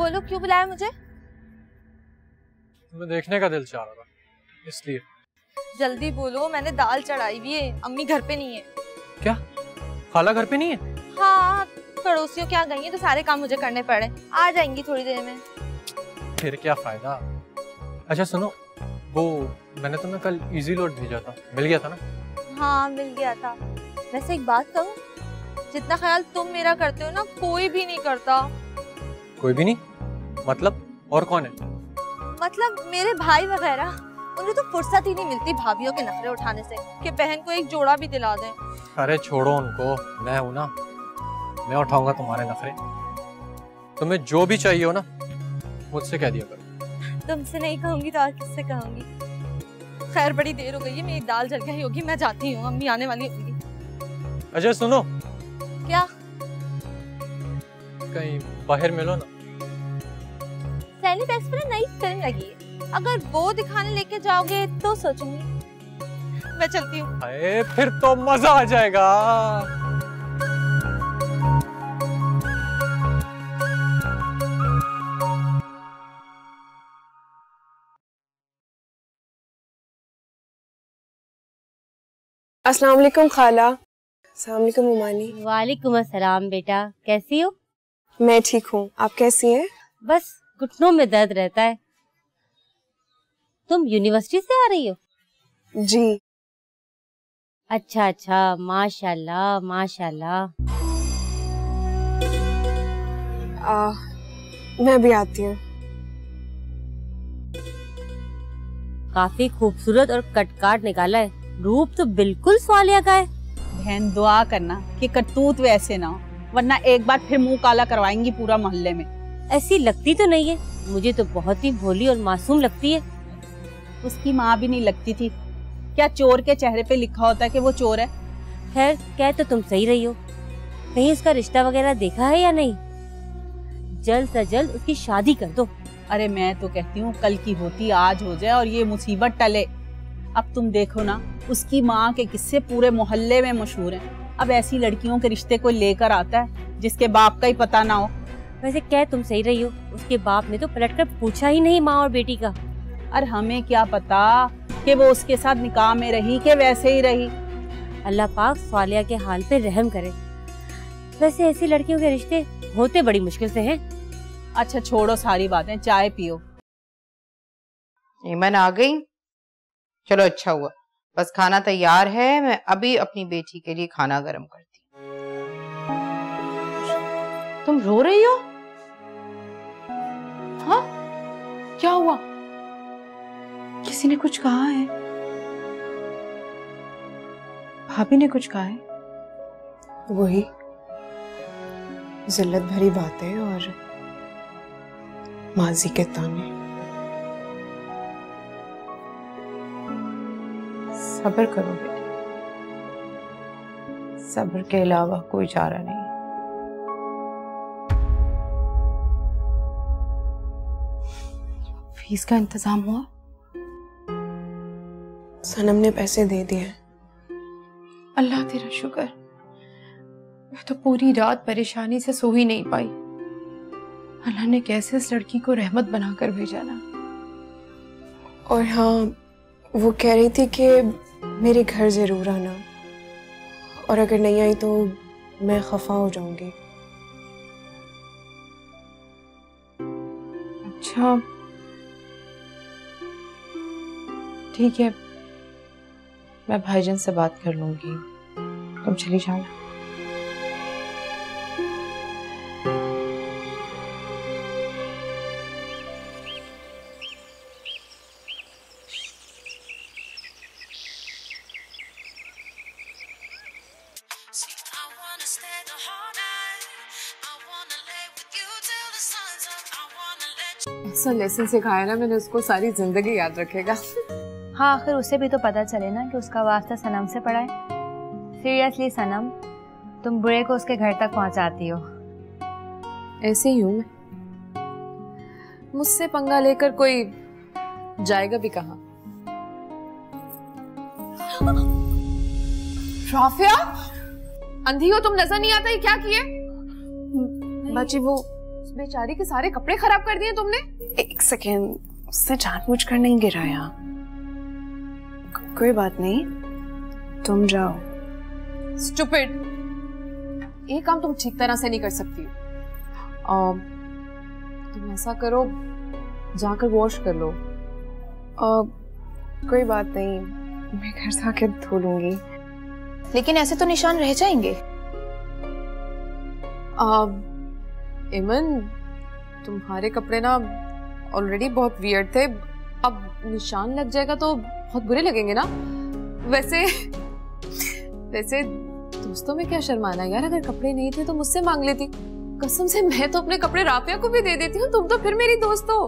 बोलो क्यों बुलाया मुझे? तुम्हें देखने का दिल चाह रहा था, इसलिए। जल्दी बोलो, मैंने दाल चढ़ाई हुई है, अम्मी घर पे नहीं है। क्या खाला घर पे नहीं है? हाँ, पड़ोसियों के यहाँ गई है तो सारे काम मुझे करने पड़े, आ जाएंगी थोड़ी देर में। फिर क्या फायदा। अच्छा सुनो, वो मैंने तुम्हें कल इजी लोड भेजा था, मिल गया था ना? हाँ मिल गया था। वैसे एक बात कहूँ, जितना ख्याल तुम मेरा करते हो ना, कोई भी नहीं करता। कोई भी नहीं? मतलब और कौन है? मतलब मेरे भाई वगैरह, उन्हें तो फुर्सत ही नहीं मिलती भाभियों के नखरे उठाने से कि बहन को एक जोड़ा भी दिला दें। अरे छोड़ो उनको, मैं हूं ना, मैं उठाऊंगा तुम्हारे नखरे। तुम्हें जो भी चाहिए हो ना, मुझसे कह दिया करो। तुमसे नहीं कहूंगी तो और किससे कहूंगी? खैर बड़ी देर हो गई है, मेरी दाल जल गई होगी, मैं जाती हूँ, अम्मी आने वाली होंगी। अच्छा सुनो, क्या? कहीं बाहर मिलो ना। सैनिक एक्सप्रेस नई फिल्म लगी है, अगर वो दिखाने लेके जाओगे तो सोचूंगी। मैं चलती हूँ। अरे फिर तो मजा आ जाएगा। अस्सलाम वालेकुम खाला। अस्सलाम वालेकुम उमानी। वालेकुम अस्सलाम बेटा, कैसी हो? मैं ठीक हूँ, आप कैसी हैं? बस घुटनों में दर्द रहता है। तुम यूनिवर्सिटी से आ रही हो? जी। अच्छा अच्छा, माशाल्लाह माशाल्लाह। मैं भी आती हूँ। काफी खूबसूरत और कटकाट निकाला है, रूप तो बिल्कुल स्वालिया का है। बहन दुआ करना कि करतूत वैसे ना हो, वरना एक बार फिर मुंह काला करवाएंगी पूरा मोहल्ले में। ऐसी लगती तो नहीं है, मुझे तो बहुत ही भोली और मासूम लगती है। उसकी माँ भी नहीं लगती थी। क्या चोर के चेहरे पे लिखा होता है कि वो चोर है? खैर कह तो तुम सही रही हो, कहीं उसका रिश्ता वगैरह देखा है या नहीं? जल्द से जल्द उसकी शादी कर दो। अरे मैं तो कहती हूँ कल की होती आज हो जाए और ये मुसीबत टले। अब तुम देखो ना, उसकी माँ के किस्से पूरे मोहल्ले में मशहूर हैं। अब ऐसी लड़कियों के रिश्ते कोई लेकर आता है जिसके बाप का ही पता ना हो। वैसे कह तुम सही रही हो, उसके बाप ने तो पलटकर पूछा ही नहीं माँ और बेटी का। और हमें क्या पता कि वो उसके साथ निकाह में रही कि वैसे ही रही। अल्लाह पाक स्वालिया के हाल पे रहम करे। वैसे ऐसी लड़कियों के रिश्ते होते बड़ी मुश्किल से हैं। अच्छा छोड़ो सारी बातें, चाय पियो। ईमन आ गई? चलो अच्छा हुआ, बस खाना तैयार है, मैं अभी अपनी बेटी के लिए खाना गर्म करती। तुम रो रही हो? हाँ, क्या हुआ? किसी ने कुछ कहा है? भाभी ने कुछ कहा है? वही जिल्लत भरी बातें और माजी के ताने। सब्र करो बेटी, सब्र के अलावा कोई चारा नहीं। फीस का इंतजाम हुआ? सनम ने पैसे दे दिए। अल्लाह तेरा शुक्र। मैं तो पूरी रात परेशानी से सो ही नहीं पाई। अल्लाह ने कैसे इस लड़की को रहमत बनाकर भेजा ना। और हाँ, वो कह रही थी कि मेरे घर जरूर आना, और अगर नहीं आई तो मैं खफा हो जाऊंगी। अच्छा ठीक है, मैं भाईजान से बात कर लूंगी, तुम चली जाना। ऐसा लेसन सिखाया ना मैंने, उसको सारी जिंदगी याद रखेगा। हाँ, आखिर उसे भी तो पता चले ना कि उसका वास्ता सनम से पड़ा है। सीरियसली सनम, तुम बुरे को उसके घर तक पहुंचाती हो। ऐसे ही हूँ मैं, मुझसे पंगा लेकर कोई जाएगा भी कहाँ। राफिया, अंधी हो तुम, नजर नहीं आता ये क्या किए? बाजी, वो बेचारी के सारे कपड़े खराब कर दिए तुमने। एक सेकेंड, उससे जानबूझकर नहीं गिराया। कोई बात नहीं, तुम जाओ। स्टूपिड, ये काम तुम ठीक तरह से नहीं कर सकती। तुम ऐसा करो, जाकर वॉश कर लो। कोई बात नहीं, मैं घर से आके धो लूंगी। लेकिन ऐसे तो निशान रह जाएंगे। इमन, तुम्हारे कपड़े ना ऑलरेडी बहुत वियर्ड थे, अब निशान लग जाएगा तो बहुत बुरे लगेंगे ना। वैसे दोस्तों में क्या शर्माना यार, अगर कपड़े नहीं थे तो मुझसे मांग लेती। कसम से मैं तो अपने कपड़े राफिया को भी दे देती हूँ, तुम तो फिर मेरी दोस्त हो।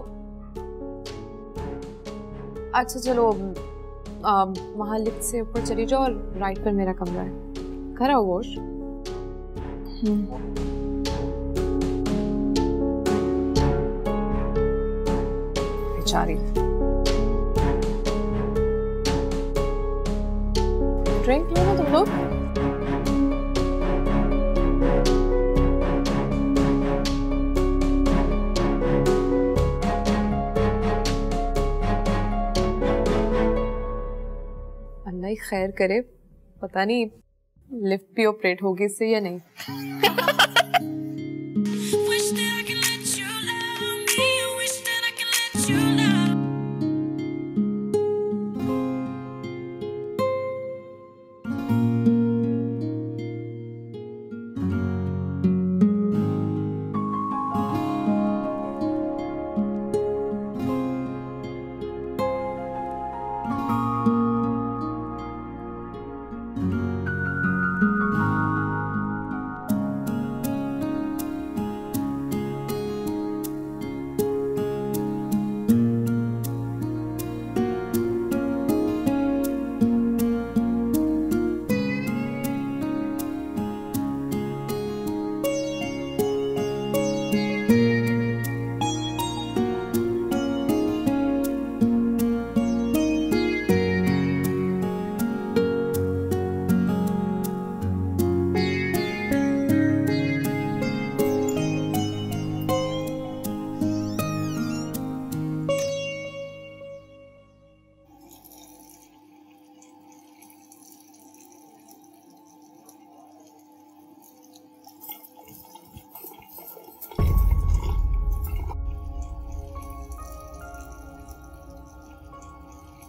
अच्छा चलो, वहां लिफ्ट से ऊपर चली जाओ और राइट पर मेरा कमरा है, कराओ वॉश। बेचारी। ड्रिंक लो ना तुम लोग। अल्लाह ही खैर करे, पता नहीं लिफ्ट भी ऑपरेट होगी इससे या नहीं।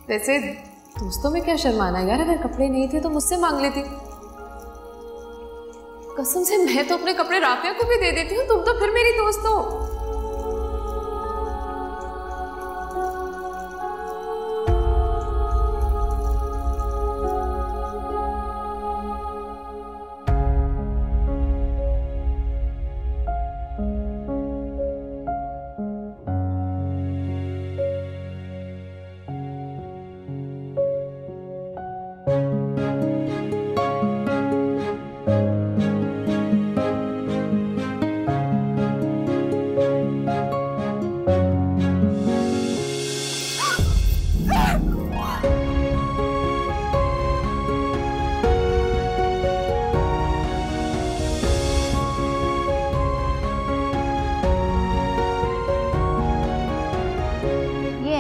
वैसे दोस्तों में क्या शर्माना यार, अगर कपड़े नहीं थे तो मुझसे मांग लेती। कसम से मैं तो अपने कपड़े राफिया को भी दे देती हूँ, तुम तो फिर मेरी दोस्त हो।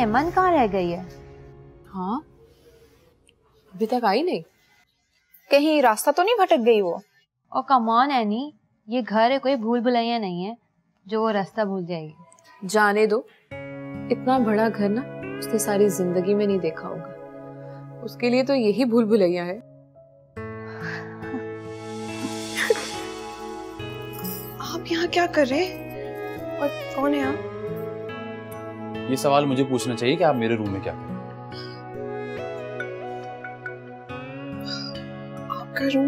मन कहाँ रह गई है? हाँ, अभी तक आई नहीं। कहीं रास्ता तो नहीं भटक गई वो? और कम ऑन एनी, ये घर है, कोई भूल भुलैया नहीं है जो वो रास्ता भूल जाएगी। जाने दो, इतना बड़ा घर ना उसने सारी जिंदगी में नहीं देखा होगा, उसके लिए तो यही भूल भुलैया है। आप यहाँ क्या कर रहे? और कौन है आप? ये सवाल मुझे पूछना चाहिए कि आप मेरे रूम में क्या कर रहे हैं? आपका रूम?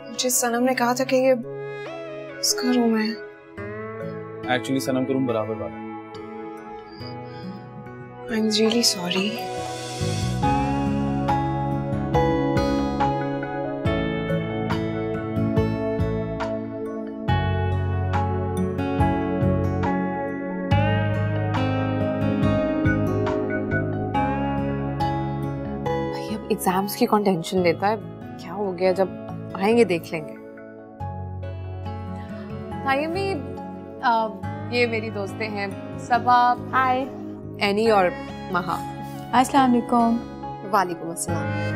मुझे सनम ने कहा था कि ये उसका रूम है। एक्चुअली सनम का रूम बराबर वाला है। I am really sorry. Exams की कौन टेंशन लेता है, क्या हो गया, जब आएंगे देख लेंगे। तायमी, ये मेरी दोस्तें हैं सबा, हाय, एनी और महा। अस्सलाम वालेकुम। वालेकुम अस्सलाम।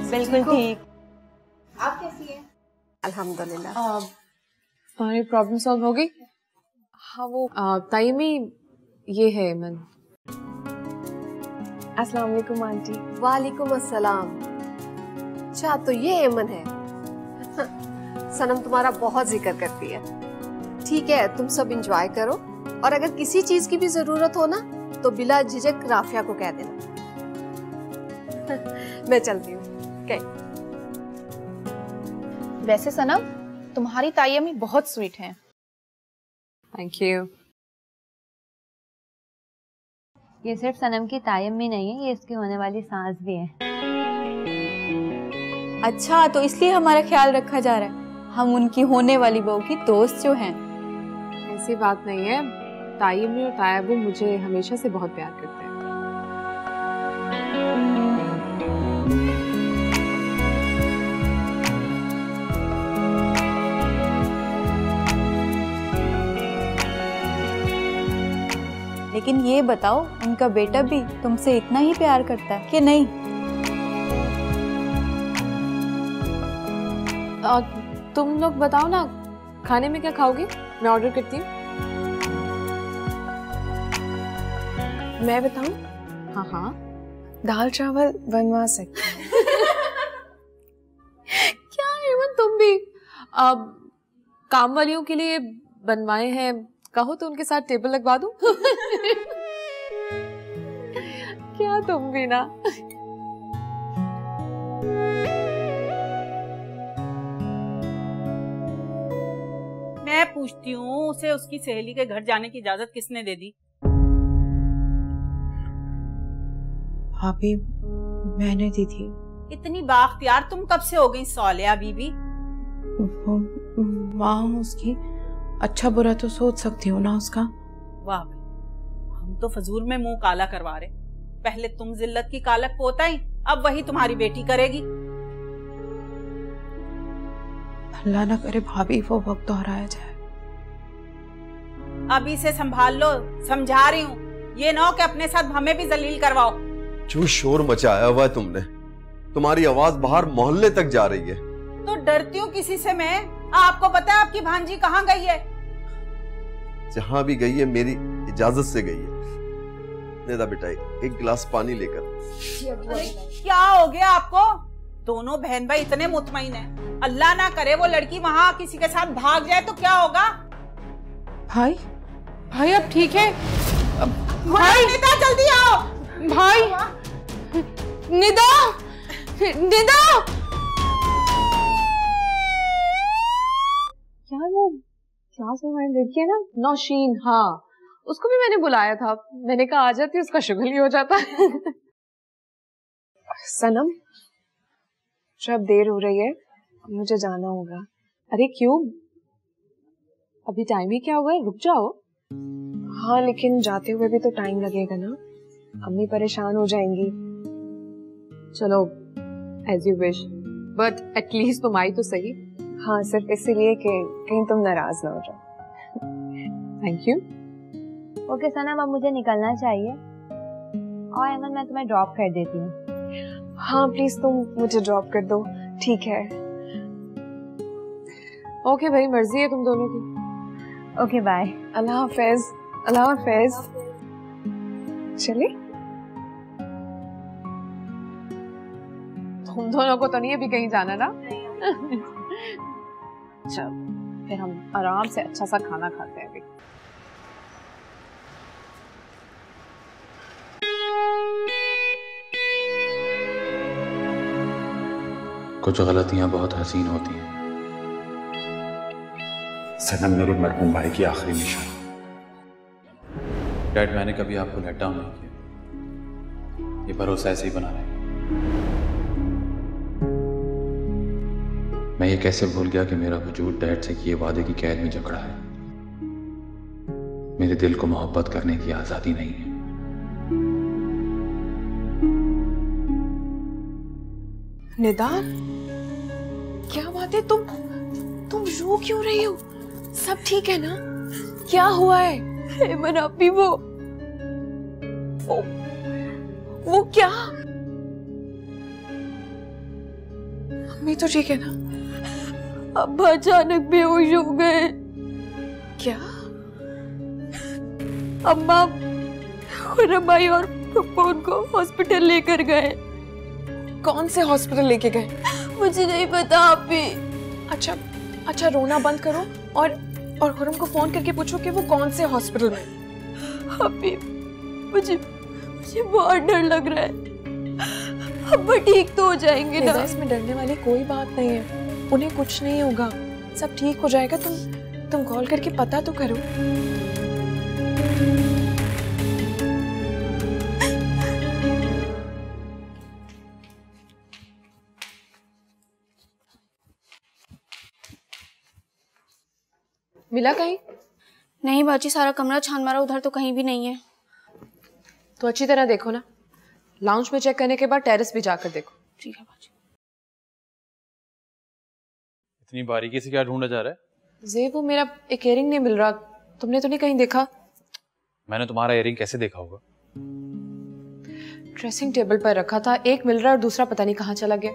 बिल्कुल ठीक। आप कैसी हैं? अल्हम्दुलिल्लाह। तुम्हारी प्रॉब्लम सॉल्व हो गई? हाँ, वो तायमी, ये है एमन। अस्सलाम वालेकुम आंटी। वालेकुम अस्सलाम। अच्छा, तो ये एमन है। सनम तुम्हारा बहुत जिक्र करती है। ठीक है, तुम सब एंजॉय करो, और अगर किसी चीज की भी जरूरत हो ना तो बिला झिझक राफिया को कह देना। मैं चलती हूँ। वैसे सनम, तुम्हारी तायमी बहुत स्वीट है। Thank you. ये सिर्फ सनम की तायमी नहीं है, ये इसकी होने वाली सास भी है। अच्छा, तो इसलिए हमारा ख्याल रखा जा रहा है। हम उनकी होने वाली बहू की दोस्त जो हैं। ऐसी बात नहीं है, तायमी और तायबू मुझे हमेशा से बहुत प्यार करते हैं। लेकिन ये बताओ, उनका बेटा भी तुमसे इतना ही प्यार करता है कि नहीं? तुम लोग बताओ ना, खाने में क्या खाओगे? मैं ऑर्डर करती हूँ। मैं बताऊं? हाँ हाँ, दाल चावल बनवा सकते हैं। क्या एमन, तुम भी अब काम वालियों के लिए बनवाए हैं, कहो तो उनके साथ टेबल लगवा दूं। क्या तुम भी ना। मैं पूछती हूँ, उसे उसकी सहेली के घर जाने की इजाजत किसने दे दी? भाभी, मैंने दी थी। इतनी बाख्तियार तुम कब से हो गई सौलिया बीबी? वो माँ उसकी, अच्छा बुरा तो सोच सकती हूँ ना उसका। वाह भाई, हम तो फजूल में मुंह काला करवा रहे। पहले तुम जिल्लत की कालक पोताई, अब वही तुम्हारी बेटी करेगी। अल्लाह ना करे भाभी वो वक्त दोहराया जाए। अभी से संभाल लो, समझा रही हूँ। ये ना हो कि अपने साथ हमें भी जलील करवाओ। जो शोर मचाया हुआ है तुमने, तुम्हारी आवाज बाहर मोहल्ले तक जा रही है। तो डरती हूँ किसी से मैं? आपको पता है आपकी भांजी कहाँ गई है? जहां भी गई है मेरी इजाजत से गई है। निदा बेटा एक गिलास पानी लेकर। क्या हो गया आपको? दोनों बहन भाई इतने मुतमईन हैं। अल्लाह ना करे वो लड़की वहां किसी के साथ भाग जाए तो क्या होगा? भाई, भाई अब ठीक है? भाई निदा जल्दी आओ। भाई, निदा, निदा। यार वो क्लास में हमारी लड़की है ना, नौशीन, हाँ, उसको भी मैंने बुलाया था। मैंने कहा आ जाती, उसका शुगल ही हो जाता। सनम, जब देर हो रही है मुझे जाना होगा। अरे क्यों? अभी टाइम ही क्या हुआ है, रुक जाओ। हाँ लेकिन जाते हुए भी तो टाइम लगेगा ना, अम्मी परेशान हो जाएंगी। चलो as you wish, but at least तुम आई तो सही। हाँ, सिर्फ इसीलिए कि कहीं तुम नाराज ना हो जाओ। Thank you. ओके सनम, अब मुझे निकलना चाहिए और अमन मैं तुम्हें ड्रॉप कर देती हूँ। हाँ प्लीज तुम मुझे ड्रॉप कर दो, ठीक है? ओके भाई, मर्जी है तुम दोनों की। Okay bye. अल्लाह हाफिज। अल्लाह हाफिज। चले? तुम दोनों को तो नहीं अभी कहीं जाना ना? चल फिर हम आराम से अच्छा सा खाना खाते हैं अभी। कुछ गलतियां बहुत हसीन होती हैं। सनम मेरे मरहूम भाई की आखिरी निशानी। डैड, मैंने कभी आपको लेट डाउन नहीं किया। ये भरोसा ऐसे ही बना रहे। मैं ये कैसे भूल गया कि मेरा वजूद डैड से किए वादे की कैद में जकड़ा है। मेरे दिल को मोहब्बत करने की आजादी नहीं है। निदा, क्या बात है? तुम रो क्यों रही हो? सब ठीक है ना? क्या हुआ है? हेमन अभी वो क्या? अम्मी तो ठीक है ना? अब्बा अचानक बेहोश हो गए। क्या? अम्मा खुरमाई और पप्पा उनको हॉस्पिटल लेकर गए। कौन से हॉस्पिटल लेके गए? मुझे नहीं पता आप भी। अच्छा रोना बंद करो और खुरम को फोन करके पूछो कि वो कौन से हॉस्पिटल में। अभी मुझे बहुत डर लग रहा है। अब्बा ठीक तो हो जाएंगे ना? इसमें डरने वाली कोई बात नहीं है, उन्हें कुछ नहीं होगा, सब ठीक हो जाएगा। तुम कॉल करके पता तो करो। मिला कहीं? नहीं बाजी, सारा कमरा छान मारा, उधर तो कहीं भी नहीं है। तो अच्छी तरह देखो ना, लाउंज में चेक करने के बाद टेरेस भी जाकर देखो। ठीक है बाजी। इतनी बारीकी से क्या ढूंढा जा रहा है? ज़ेब, वो मेरा एक इयरिंग नहीं मिल रहा। तुमने तो नहीं कहीं देखा? मैंने तुम्हारा इयरिंग कैसे देखा होगा? ड्रेसिंग टेबल पर रखा था, एक मिल रहा और दूसरा पता नहीं कहाँ चला गया।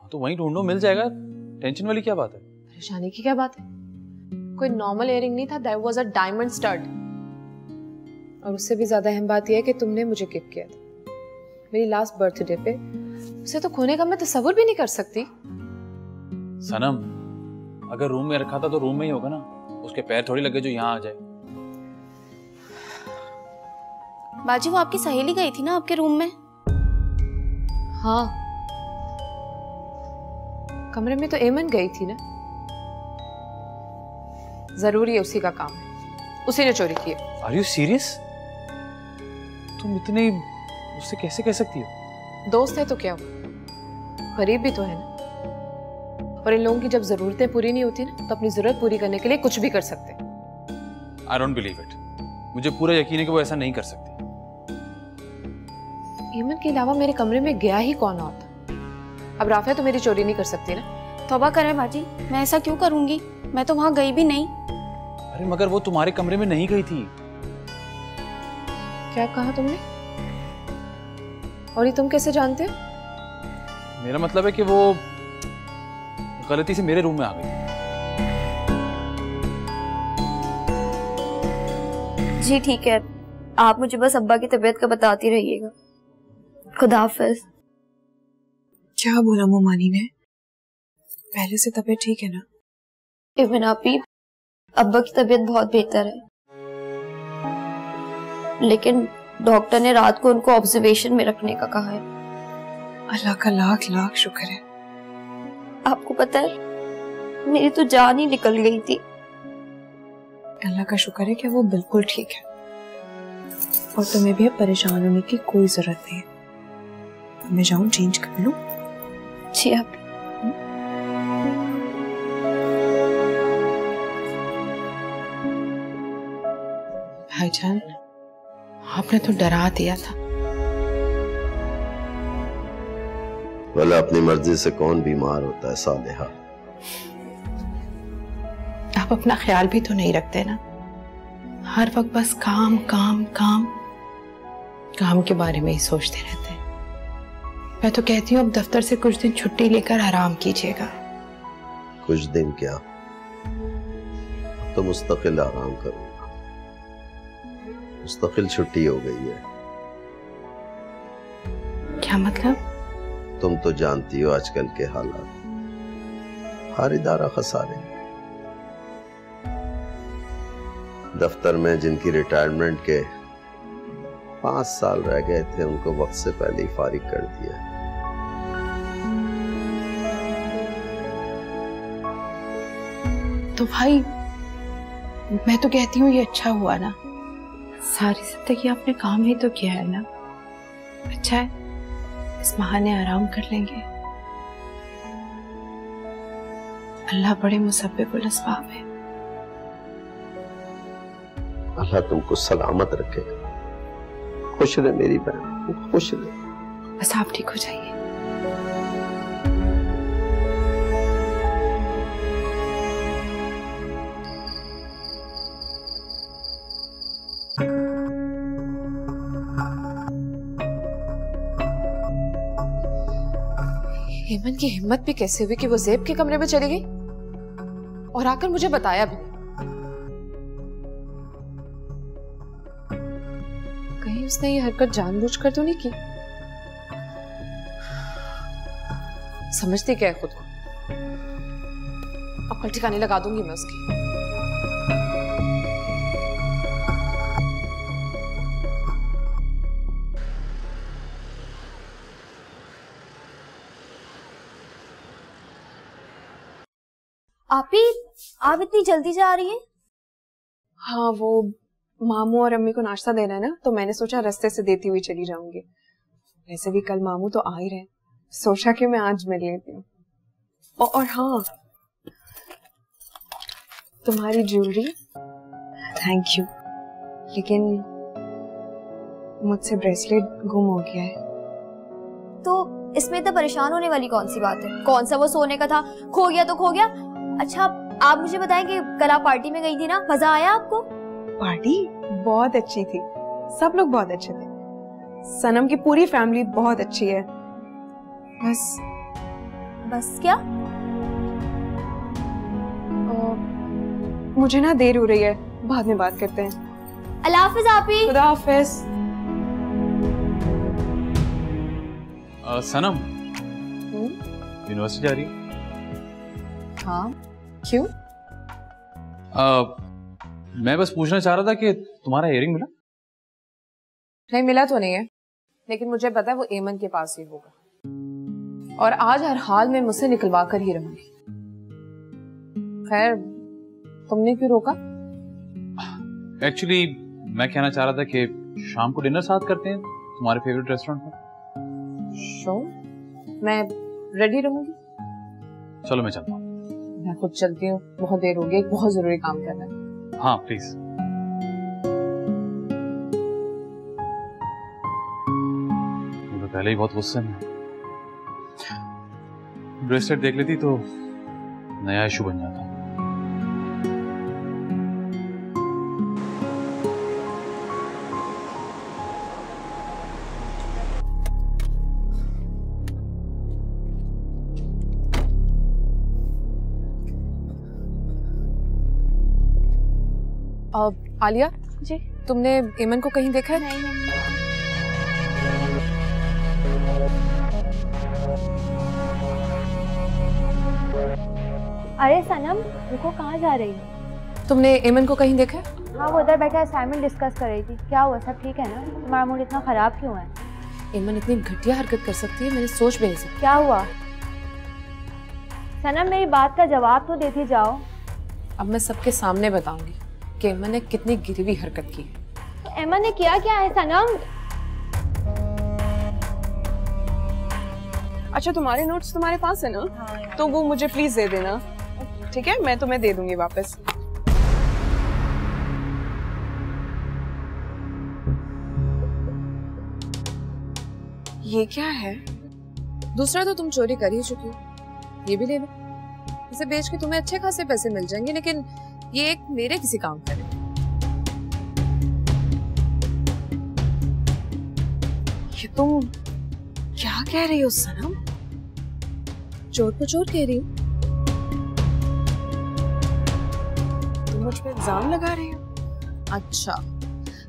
तो वहीं ढूंढो, मिल जाएगा। टेंशन वाली क्या बात है? परेशानी की क्या बात है? कोई नॉर्मल इयरिंग नहीं था, that was a diamond stud. और उससे भी ज्यादा अहम बात यह है कि तुमने मुझे गिफ्ट किया था मेरी लास्ट बर्थडे पे। उसे तो खोने का मैं तसव्वुर भी नहीं कर सकती। सनम, अगर रूम में रखा था तो रूम में ही होगा ना, उसके पैर थोड़ी लगे जो यहाँ आ जाए। बाजी, वो आपकी सहेली गई थी ना आपके रूम में? हाँ, कमरे में तो एमन गई थी ना। जरूरी है, उसी का काम है, उसी ने चोरी की है। Are you serious? तुम इतने उससे कैसे कह सकती हो? दोस्त है तो क्या हुआ, गरीब भी तो है ना। और इन लोगों की जब जरूरतें पूरी नहीं होती ना, तो अपनी जरूरत पूरी करने के लिए कुछ भी कर सकते हैं। I don't believe it. मुझे पूरा यकीन है कि वो ऐसा नहीं कर सकती। एमन के अलावा मेरे कमरे में गया ही कौन और था? अब राफिया तो मेरी चोरी नहीं कर सकती ना। तौबा करें बाजी, मैं ऐसा क्यों करूंगी? मैं तो वहां गई भी नहीं। अरे मगर वो तुम्हारे कमरे में नहीं गई थी। क्या कहा तुमने? और ये तुम कैसे जानते हो? मेरा मतलब है कि वो गलती से मेरे रूम में आ गई। जी ठीक है, आप मुझे बस अब्बा की तबीयत का बताती रहिएगा। खुदा हाफिज। क्या बोला मोमानी ने? पहले से तबीयत ठीक है ना? इवन आपी, अब्बा की तबीयत बहुत बेहतर है, लेकिन डॉक्टर ने रात को उनको ऑब्जर्वेशन में रखने का कहा है। अल्लाह का लाख लाख शुक्र है। आपको पता है, मेरी तो जान ही निकल गई थी। अल्लाह का शुक्र है कि वो बिल्कुल ठीक है और तुम्हें भी अब परेशान होने की कोई जरूरत नहीं है। मैं जाऊं चेंज कर लूं? जी आप। भाईजान, आपने तो डरा दिया था। भला अपनी मर्जी से कौन बीमार होता है सालेहा? आप अपना ख्याल भी तो नहीं रखते ना, हर वक्त बस काम काम काम काम के बारे में ही सोचते रहते हैं। मैं तो कहती हूँ अब दफ्तर से कुछ दिन छुट्टी लेकर आराम कीजिएगा। कुछ दिन क्या, तो मुस्तकिल आराम करूंगा। मुस्तकिल छुट्टी हो गई है। क्या मतलब? तुम तो जानती हो आजकल के हालात, हर इदारा खसारे। दफ्तर में जिनकी रिटायरमेंट के 5 साल रह गए थे, उनको वक्त से पहले ही फारिग कर दिया। तो भाई, मैं तो कहती हूँ ये अच्छा हुआ ना, सारी जिंदगी आपने काम ही तो किया है ना। अच्छा है, इस बहाने आराम कर लेंगे। अल्लाह बड़े मुसब्बिबुल अस्बाब है। अल्लाह तुमको सलामत रखेगा। खुश रहे मेरी बहन, खुश रहे। बस आप ठीक हो जाइए। हेमन की हिम्मत भी कैसे हुई कि वो ज़ेब के कमरे में चली गई और आकर मुझे बताया भी। कहीं उसने ये हरकत जानबूझकर तो नहीं की? समझती क्या है खुद को? अक्ल ठिकाने लगा दूंगी मैं उसकी। आप इतनी जल्दी जा रही हैं? हाँ, वो मामू और अम्मी को नाश्ता देना है ना, तो मैंने सोचा रास्ते से देती हुई चली जाऊंगी। वैसे भी कल मामू तो आ ही रहे, सोचा कि मैं आज मिल लेती हूँ। और हाँ, तुम्हारी ज्वेलरी थैंक यू, लेकिन मुझसे ब्रेसलेट गुम हो गया है। तो इसमें तो परेशान होने वाली कौन सी बात है? कौन सा वो सोने का था, खो गया तो खो गया। अच्छा, आप मुझे बताएं कि कल आप पार्टी में गई थी ना, मजा आया आपको? पार्टी बहुत अच्छी थी, सब लोग बहुत अच्छे थे। सनम की पूरी फैमिली बहुत अच्छी है। बस क्या? मुझे ना देर हो रही है, बाद में बात करते हैं। अल्लाह हाफिज आपी। खुदा हाफिज। सनम यूनिवर्सिटी जा रही है? हाँ, क्यों? मैं बस पूछना चाह रहा था कि तुम्हारा इयरिंग मिला? नहीं, मिला तो नहीं है, लेकिन मुझे पता है वो एमन के पास ही होगा और आज हर हाल में मुझसे निकलवा कर ही रहूंगी। खैर, तुमने क्यों रोका? एक्चुअली मैं कहना चाह रहा था कि शाम को डिनर साथ करते हैं तुम्हारे फेवरेट रेस्टोरेंट में। शो, मैं रेडी रहूंगी। चलो मैं चलता हूँ। मैं खुद चलती हूँ, बहुत देर हो गई, एक बहुत जरूरी काम करना है। हाँ प्लीज। मैं तो पहले ही बहुत गुस्से में। ब्रेसलेट देख लेती तो नया इशू बन जाता। आलिया जी, तुमने एमन को कहीं देखा है? नहीं। अरे सनम, रुको, कहाँ जा रही हो? तुमने एमन को कहीं देखा है? हाँ, वो उधर बैठा असाइनमेंट डिस्कस कर रही थी। क्या हुआ, सब ठीक है ना? तुम्हारा मूड इतना खराब क्यों है? एमन इतनी घटिया हरकत कर सकती है, मैंने सोच भी नहीं सकती। क्या हुआ? सनम, मेरी बात का जवाब तो देती जाओ। अब मैं सबके सामने बताऊंगी कि एमन ने कितनी गिरी हरकत की। तो एमन ने किया क्या है सनम? अच्छा, तुम्हारे नोट्स तुम्हारे पास है ना? हाँ, तो वो मुझे प्लीज दे देना, ठीक है? मैं तुम्हें दे दूंगी वापस। ये क्या है? दूसरा तो तुम चोरी कर ही चुकी हो, ये भी ले लो। इसे बेच के तुम्हें अच्छे खासे पैसे मिल जाएंगे, लेकिन ये एक मेरे किसी काम का नहीं। ये तुम क्या कह रही हो सनम? चोर को चोर कह रही हूँ। तुम मुझ पे इल्जाम लगा रही हो? अच्छा,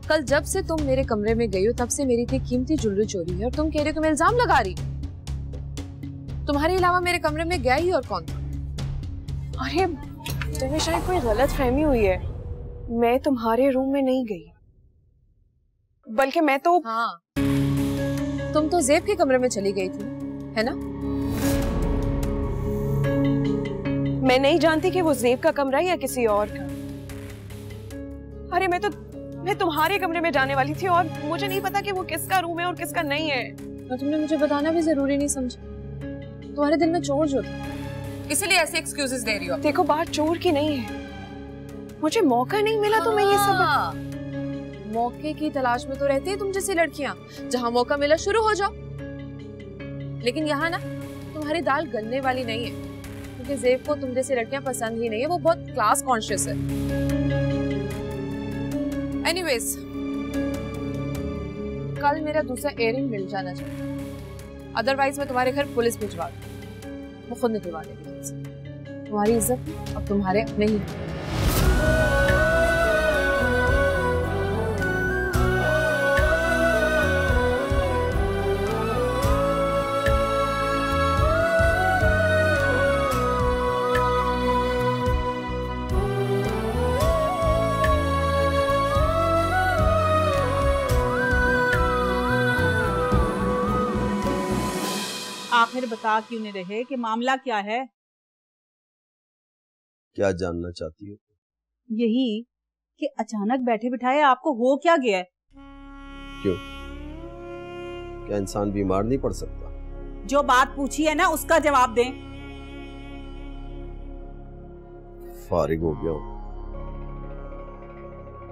कल जब से तुम मेरे कमरे में गई हो तब से मेरी इतनी कीमती ज्वेलरी चोरी है और तुम कह रही हो तुम इल्जाम लगा रही हो। तुम्हारे अलावा मेरे कमरे में गया ही और कौन था? अरे, तुम्हें शायद कोई गलत फहमी हुई है। मैं तुम्हारे रूम में नहीं गई, बल्कि मैं तो... हाँ, तुम तो ज़ेब के कमरे में चली गई थी, है ना? मैं नहीं जानती कि वो ज़ेब का कमरा या किसी और का। अरे, मैं तुम्हारे कमरे में जाने वाली थी और मुझे नहीं पता कि वो किसका रूम है और किसका नहीं है। और तुमने मुझे बताना भी जरूरी नहीं समझा। तुम्हारे दिल में चोर जो था, इसलिए ऐसे एक्सक्यूजेस दे रही हो। देखो, बात चोर की नहीं है, मुझे मौका नहीं मिला तो मैं ये सब... मौके की तलाश में तो रहती है तुम जैसी लड़कियां, जहां मौका मिला शुरू हो जाओ। लेकिन यहाँ ना तुम्हारी दाल गलने वाली नहीं है, क्योंकि ज़ेब को तुम जैसी लड़कियां पसंद ही नहीं है। वो बहुत क्लास कॉन्शियस है। एनीवेज, कल मेरा दूसरा इयररिंग मिल जाना चाहिए, अदरवाइज मैं तुम्हारे घर पुलिस भिजवा दूंगी। वो खुद निकलवा देगी। तुम्हारी इज्जत अब तुम्हारे अपने ही। आखिर बता क्यों नहीं रहे कि मामला क्या है? क्या जानना चाहती हो? यही कि अचानक बैठे बिठाए आपको हो क्या गया है? क्यों? क्या इंसान बीमार नहीं पड़ सकता? जो बात पूछी है ना उसका जवाब दें। फारिग हो गया हूं,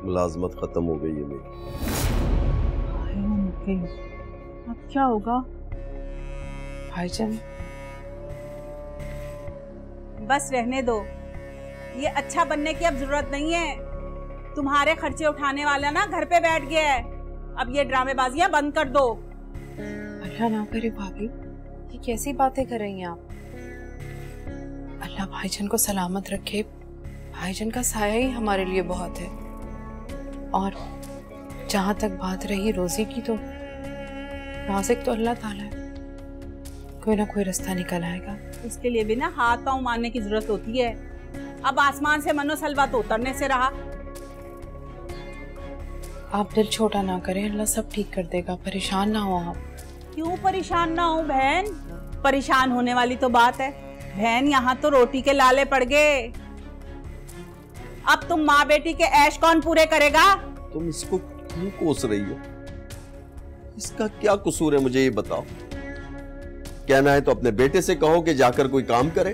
मुलाजमत खत्म हो गई है मेरी। अब क्या होगा? भाईजान, बस रहने दो, ये अच्छा बनने की अब जरूरत नहीं है। तुम्हारे खर्चे उठाने वाला ना घर पे बैठ गया है, अब ये ड्रामेबाजियां बंद कर दो। अल्लाह ना करे भाभी, ये कैसी बातें कर रही हैं आप? अल्लाह भाईजान को सलामत रखे। भाईजान का साया ही हमारे लिए बहुत है। और जहां तक बात रही रोजी की, तो राज़िक तो अल्लाह ताला है, कोई ना कोई रास्ता निकल आएगा। उसके लिए भी ना हाथ पांव मारने की जरूरत होती है। अब आसमान से मनो सलवा तो उतरने से रहा। आप दिल छोटा ना करें, अल्लाह सब ठीक कर देगा, परेशान ना हो आप। क्यों परेशान ना हो बहन? परेशान होने वाली तो बात है बहन, यहाँ तो रोटी के लाले पड़ गए। अब तुम माँ बेटी के ऐश कौन पूरे करेगा? तुम इसको क्यों कोस रही हो? इसका क्या कसूर है, मुझे ये बताओ। कहना है तो अपने बेटे से कहो कि जाकर कोई काम करे।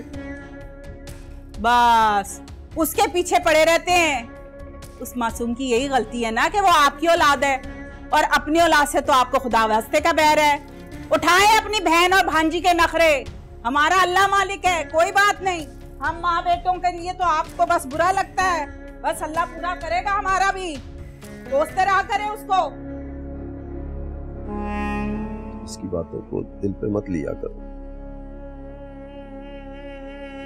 बस उसके पीछे पड़े रहते हैं। उस मासूम की यही गलती है ना कि वो आपकी औलाद है, और अपनी औलाद से तो आपको खुदा वास्ते का बैर है। उठाएं अपनी बहन और भांजी के नखरे, हमारा अल्लाह मालिक है, कोई बात नहीं। हम माँ बेटों के लिए तो आपको बस बुरा लगता है, बस अल्लाह पूरा करेगा हमारा भी। दोस्ते रहा करें उसको। इसकी बातों को दिल पे मत लिया करो,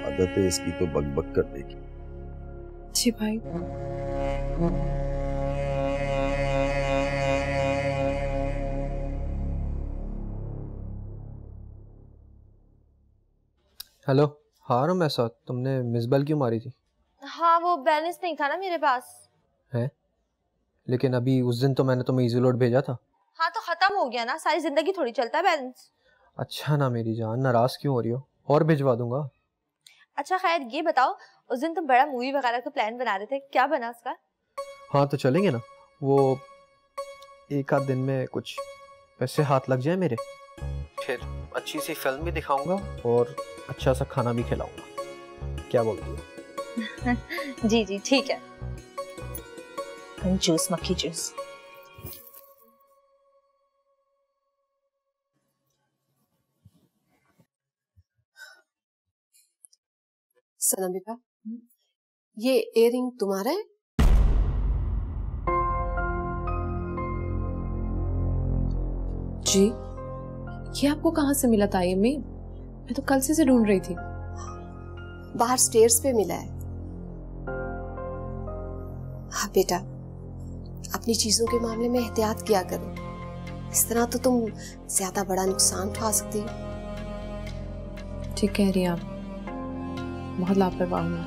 आदत है इसकी तो बकबक करने की। जी भाई, हेलो, हाँ रमेशा, तुमने मिस बॉल क्यों मारी थी? हाँ, वो बैलेंस नहीं था ना मेरे पास। है? लेकिन अभी उस दिन तो मैंने तुम्हें इजी लोड भेजा था। हाँ तो खत्म हो गया ना, सारी जिंदगी थोड़ी चलता है बैलेंस। अच्छा ना मेरी जान, नाराज क्यों हो रही हो? और भिजवा दूंगा। अच्छा खैर ये बताओ, उस दिन तुम बड़ा मूवी वगैरह का प्लान बना रहे थे, क्या बना उसका? हाँ तो चलेंगे ना, वो एक आध दिन में कुछ पैसे हाथ लग जाए मेरे, फिर अच्छी सी फिल्म भी दिखाऊंगा और अच्छा सा खाना भी खिलाऊंगा। क्या बोलती हो? जी जी ठीक है। जूस, मक्खी जूस। सनम बेटा, ये इयररिंग तुम्हारा है? जी, ये आपको कहाँ से मिला था अम्मी? मैं तो कल से इसे ढूंढ रही थी। बाहर स्टेयर्स पे मिला है। हाँ बेटा, अपनी चीजों के मामले में एहतियात किया करो, इस तरह तो तुम ज्यादा बड़ा नुकसान उठा सकती हो। ठीक कह रही हैं आप, बहुत लापरवाह हूँ,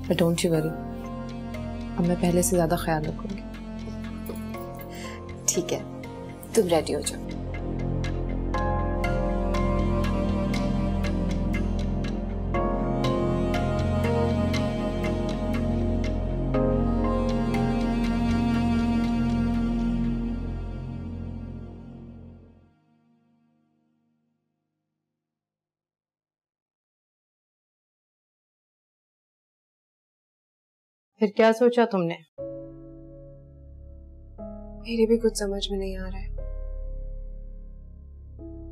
बट डोंट यू वरी, अब मैं पहले से ज्यादा ख्याल रखूंगी। ठीक है, तुम रेडी हो जाओ। फिर क्या सोचा तुमने? मेरे भी कुछ समझ में नहीं आ रहा है।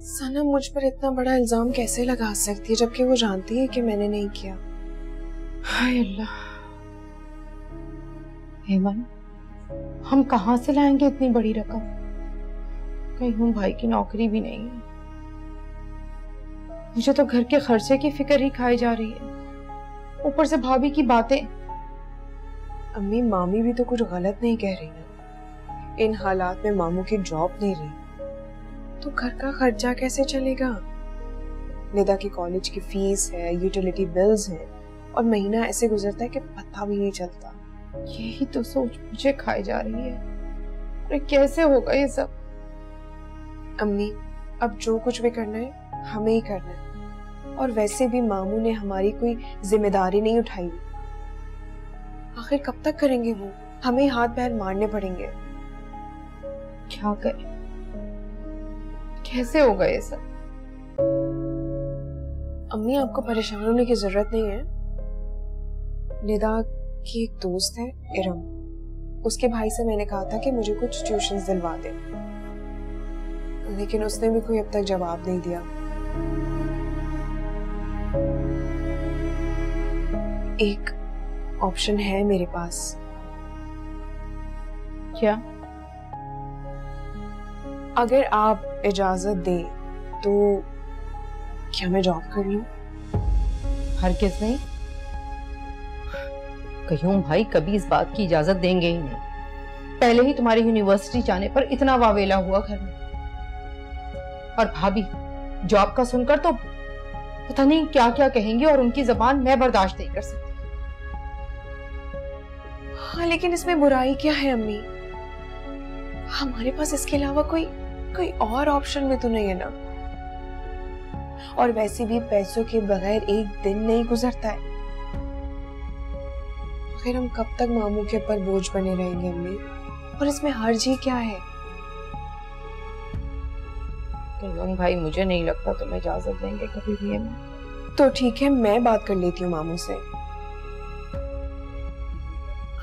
सनम मुझ पर इतना बड़ा इल्जाम कैसे लगा सकती है, जबकि वो जानती है कि मैंने नहीं किया। हाय अल्लाह, हेमन, हम कहाँ से लाएंगे इतनी बड़ी रकम? कहीं हम भाई की नौकरी भी नहीं है। मुझे तो घर के खर्चे की फिक्र ही खाई जा रही है, ऊपर से भाभी की बातें। अम्मी, मामी भी तो कुछ गलत नहीं कह रही ना। इन हालात में मामू की जॉब नहीं रही तो घर का खर्चा कैसे चलेगा? निदा की कॉलेज की फीस है, यूटिलिटी बिल्स हैं, और महीना ऐसे गुजरता है कि पता भी नहीं चलता। यही तो सोच मुझे खाई जा रही है, अरे कैसे होगा ये सब? अम्मी, अब जो कुछ भी करना है हमें ही करना है, और वैसे भी मामू ने हमारी कोई जिम्मेदारी नहीं उठाई। आखिर कब तक करेंगे वो? हमें हाथ पैर मारने पड़ेंगे। क्या करें, कैसे होगा ये सब? अम्मी, आपको परेशान होने की जरूरत नहीं है। निदा की एक दोस्त है इरम, उसके भाई से मैंने कहा था कि मुझे कुछ ट्यूशंस दिलवा दे, लेकिन उसने भी कोई अब तक जवाब नहीं दिया। एक ऑप्शन है मेरे पास। क्या? अगर आप इजाजत दें तो क्या मैं जॉब कर लूं? हरगिज़ नहीं, कहीं भाई कभी इस बात की इजाजत देंगे ही नहीं। पहले ही तुम्हारी यूनिवर्सिटी जाने पर इतना वावेला हुआ घर में, और भाभी जॉब का सुनकर तो पता नहीं क्या क्या कहेंगे, और उनकी जबान मैं बर्दाश्त नहीं कर सकती। हाँ, लेकिन इसमें बुराई क्या है अम्मी? हमारे पास इसके अलावा कोई और ऑप्शन में तो नहीं है ना। और वैसे भी पैसों के बगैर एक दिन नहीं गुजरता है। आखिर हम कब तक मामू के ऊपर बोझ बने रहेंगे अम्मी? और इसमें हर्ज ही क्या है? कहीं भाई मुझे नहीं लगता तुम्हें इजाजत देंगे कभी भी। तो ठीक है, मैं बात कर लेती हूँ मामू से।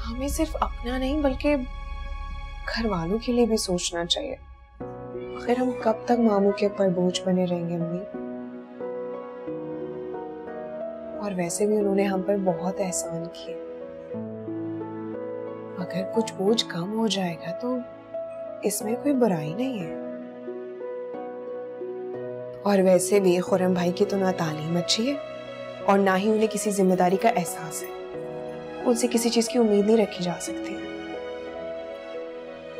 हमें सिर्फ अपना नहीं बल्कि घर वालों के लिए भी सोचना चाहिए। आखिर हम कब तक मामू के ऊपर बोझ बने रहेंगे अम्मी? और वैसे भी उन्होंने हम पर बहुत एहसान किए। अगर कुछ बोझ कम हो जाएगा तो इसमें कोई बुराई नहीं है। और वैसे भी खुर्रम भाई की तो ना तालीम अच्छी है और ना ही उन्हें किसी जिम्मेदारी का एहसास है। उनसे किसी चीज की उम्मीद नहीं रखी जा सकती।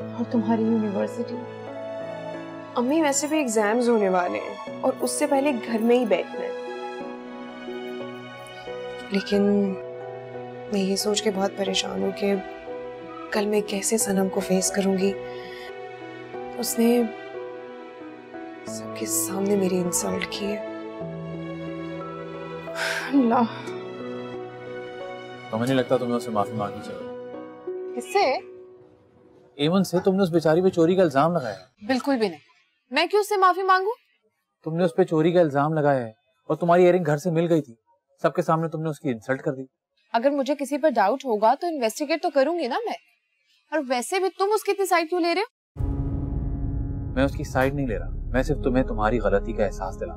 और तुम्हारी यूनिवर्सिटी, अम्मी वैसे भी एग्जाम्स होने वाले हैं और उससे पहले घर में ही बैठना है। लेकिन मैं ये सोच के बहुत परेशान हूँ कि कल मैं कैसे सनम को फेस करूंगी। उसने सबके सामने मेरी इंसल्ट की है। अल्लाह, तो मुझे लगता तुम्हें उससे माफी मांगनी चाहिए। किससे? एमन से। तुमने उस बेचारी पे चोरी का इल्जाम लगाया। बिल्कुल भी नहीं। मैं क्यों उससे माफी मांगू? तुमने उस पे चोरी का इल्जाम लगाया है और तुम्हारी इयरिंग घर से मिल गई थी। सबके सामने तुमने उसकी इंसल्ट कर दी। अगर मुझे किसी पर डाउट होगा तो इन्वेस्टिगेट तो करूंगी ना मैं। और वैसे भी तुम उसकी इतनी साइड क्यों ले रहे हो? मैं उसकी साइड नहीं ले रहा, मैं सिर्फ तुम्हें तुम्हारी गलती का एहसास दिला।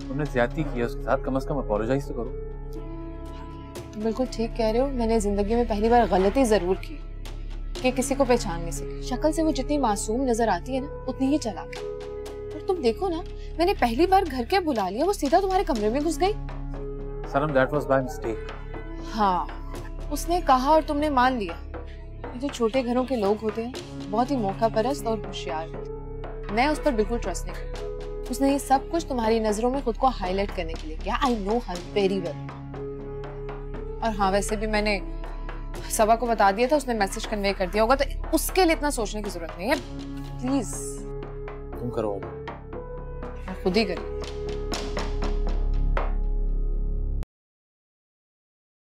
तुमने ज्यादती की है उसके साथ, कम से कम अपोलोजाइज तो करो। बिल्कुल ठीक कह रहे हो। मैंने जिंदगी में पहली बार गलती जरूर की कि किसी को पहचान नहीं सकी। शक्ल से वो जितनी मासूम नजर आती है ना, उतनी ही चालाक है। और तुम देखो ना, मैंने पहली बार घर के बुला लिया, वो सीधा तुम्हारे कमरे में घुस गई। सनम, that was by mistake। हाँ, उसने कहा और तुमने मान लिया। ये जो छोटे घरों के लोग होते हैं बहुत ही मौका परस्त और होशियार होते हैं। मैं उस पर बिल्कुल ट्रस्ट नहीं करती। उसने ये सब कुछ तुम्हारी नजरों में खुद को हाईलाइट करने के लिए किया। I know her very well. और हाँ, वैसे भी मैंने सबा को बता दिया था, उसने मैसेज कन्वे कर दिया होगा, तो उसके लिए इतना सोचने की जरूरत नहीं है। प्लीज तुम करो, मैं खुद ही करूँ।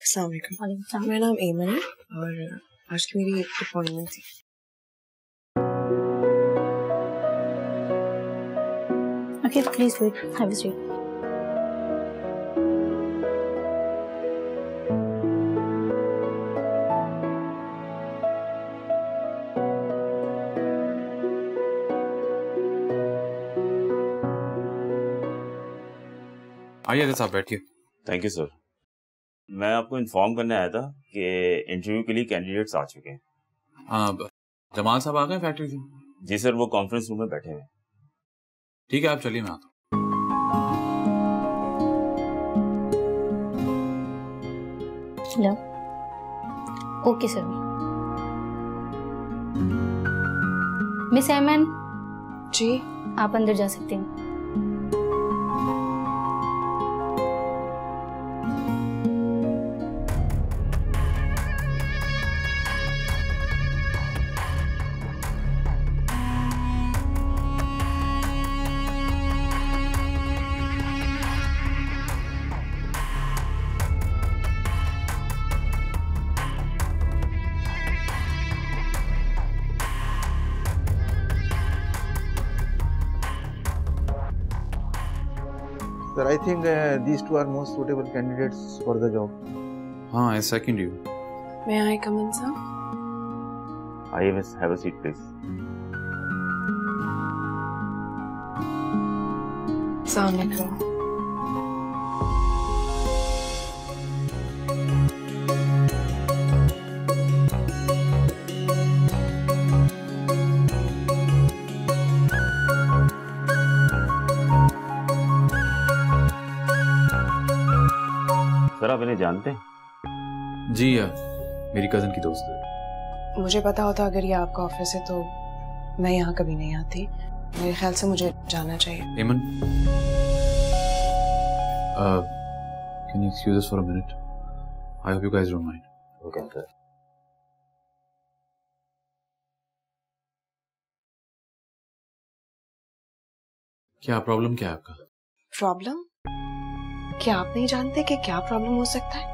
अस्सलाम वालेकुम। मेरा नाम एमन है और आज की मेरी अपॉइंटमेंट थी। Okay, please wait. Have a seat. आइए साहब, बैठिए। Thank you sir. मैं आपको इन्फॉर्म करने आया था कि इंटरव्यू के लिए कैंडिडेट्स आ चुके हैं। हाँ, जमाल साहब आ गए फैक्ट्री से? जी सर, वो कॉन्फ्रेंस रूम में बैठे हैं। ठीक है, आप चलिए, मैं आता हूँ। हेलो। Okay sir. मिस एमन जी, आप अंदर जा सकते हैं। Sir, I think these two are most suitable candidates for the job. हाँ, I second you. May I come in, sir? आइए miss, have a seat please. अस्सलाम वालेकुम। सर, आप इन्हें जानते हैं? जी, मेरी कजन की दोस्त है। मुझे पता होता अगर ये आपका ऑफिस है तो मैं यहाँ कभी नहीं आती। मेरे ख्याल से मुझे जाना चाहिए। एमन, can you excuse us for a minute? I hope you guys don't mind. Okay, sir. क्या प्रॉब्लम क्या है आपका? प्रॉब्लम? क्या आप नहीं जानते कि क्या प्रॉब्लम हो सकता है?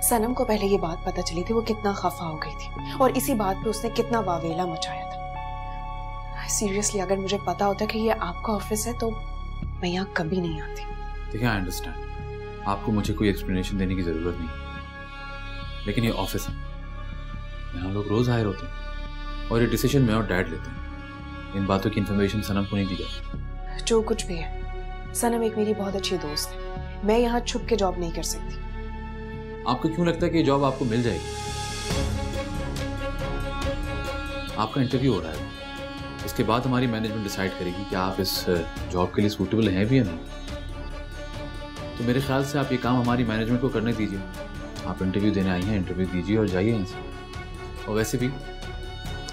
सनम को पहले ये बात पता चली थी, वो कितना खफा हो गई थी और इसी बात पे उसने कितना वावेला मचाया था। सीरियसली, अगर मुझे पता होता कि ये आपका ऑफिस है तो मैं यहाँ कभी नहीं आती। देखिए, आई अंडरस्टैंड, आपको मुझे कोई एक्सप्लेनेशन देने की जरूरत नहीं, लेकिन ये ऑफिस है, यहाँ लोग रोज हायर होते हैं और ये डिसीजन मैं और डैड लेते हैं। इन बातों की इंफॉर्मेशन सनम को नहीं दी जाती। जो कुछ भी है, सनम एक मेरी बहुत अच्छी दोस्त है। मैं यहाँ छुप के जॉब नहीं कर सकती। आपको क्यों लगता है कि ये जॉब आपको मिल जाएगी? आपका इंटरव्यू हो रहा है, इसके बाद हमारी मैनेजमेंट डिसाइड करेगी कि आप इस जॉब के लिए सूटेबल हैं भी या नहीं। तो मेरे ख्याल से आप ये काम हमारी मैनेजमेंट को करने दीजिए। आप इंटरव्यू देने आई हैं, इंटरव्यू दीजिए और जाइए यहाँ से। और वैसे भी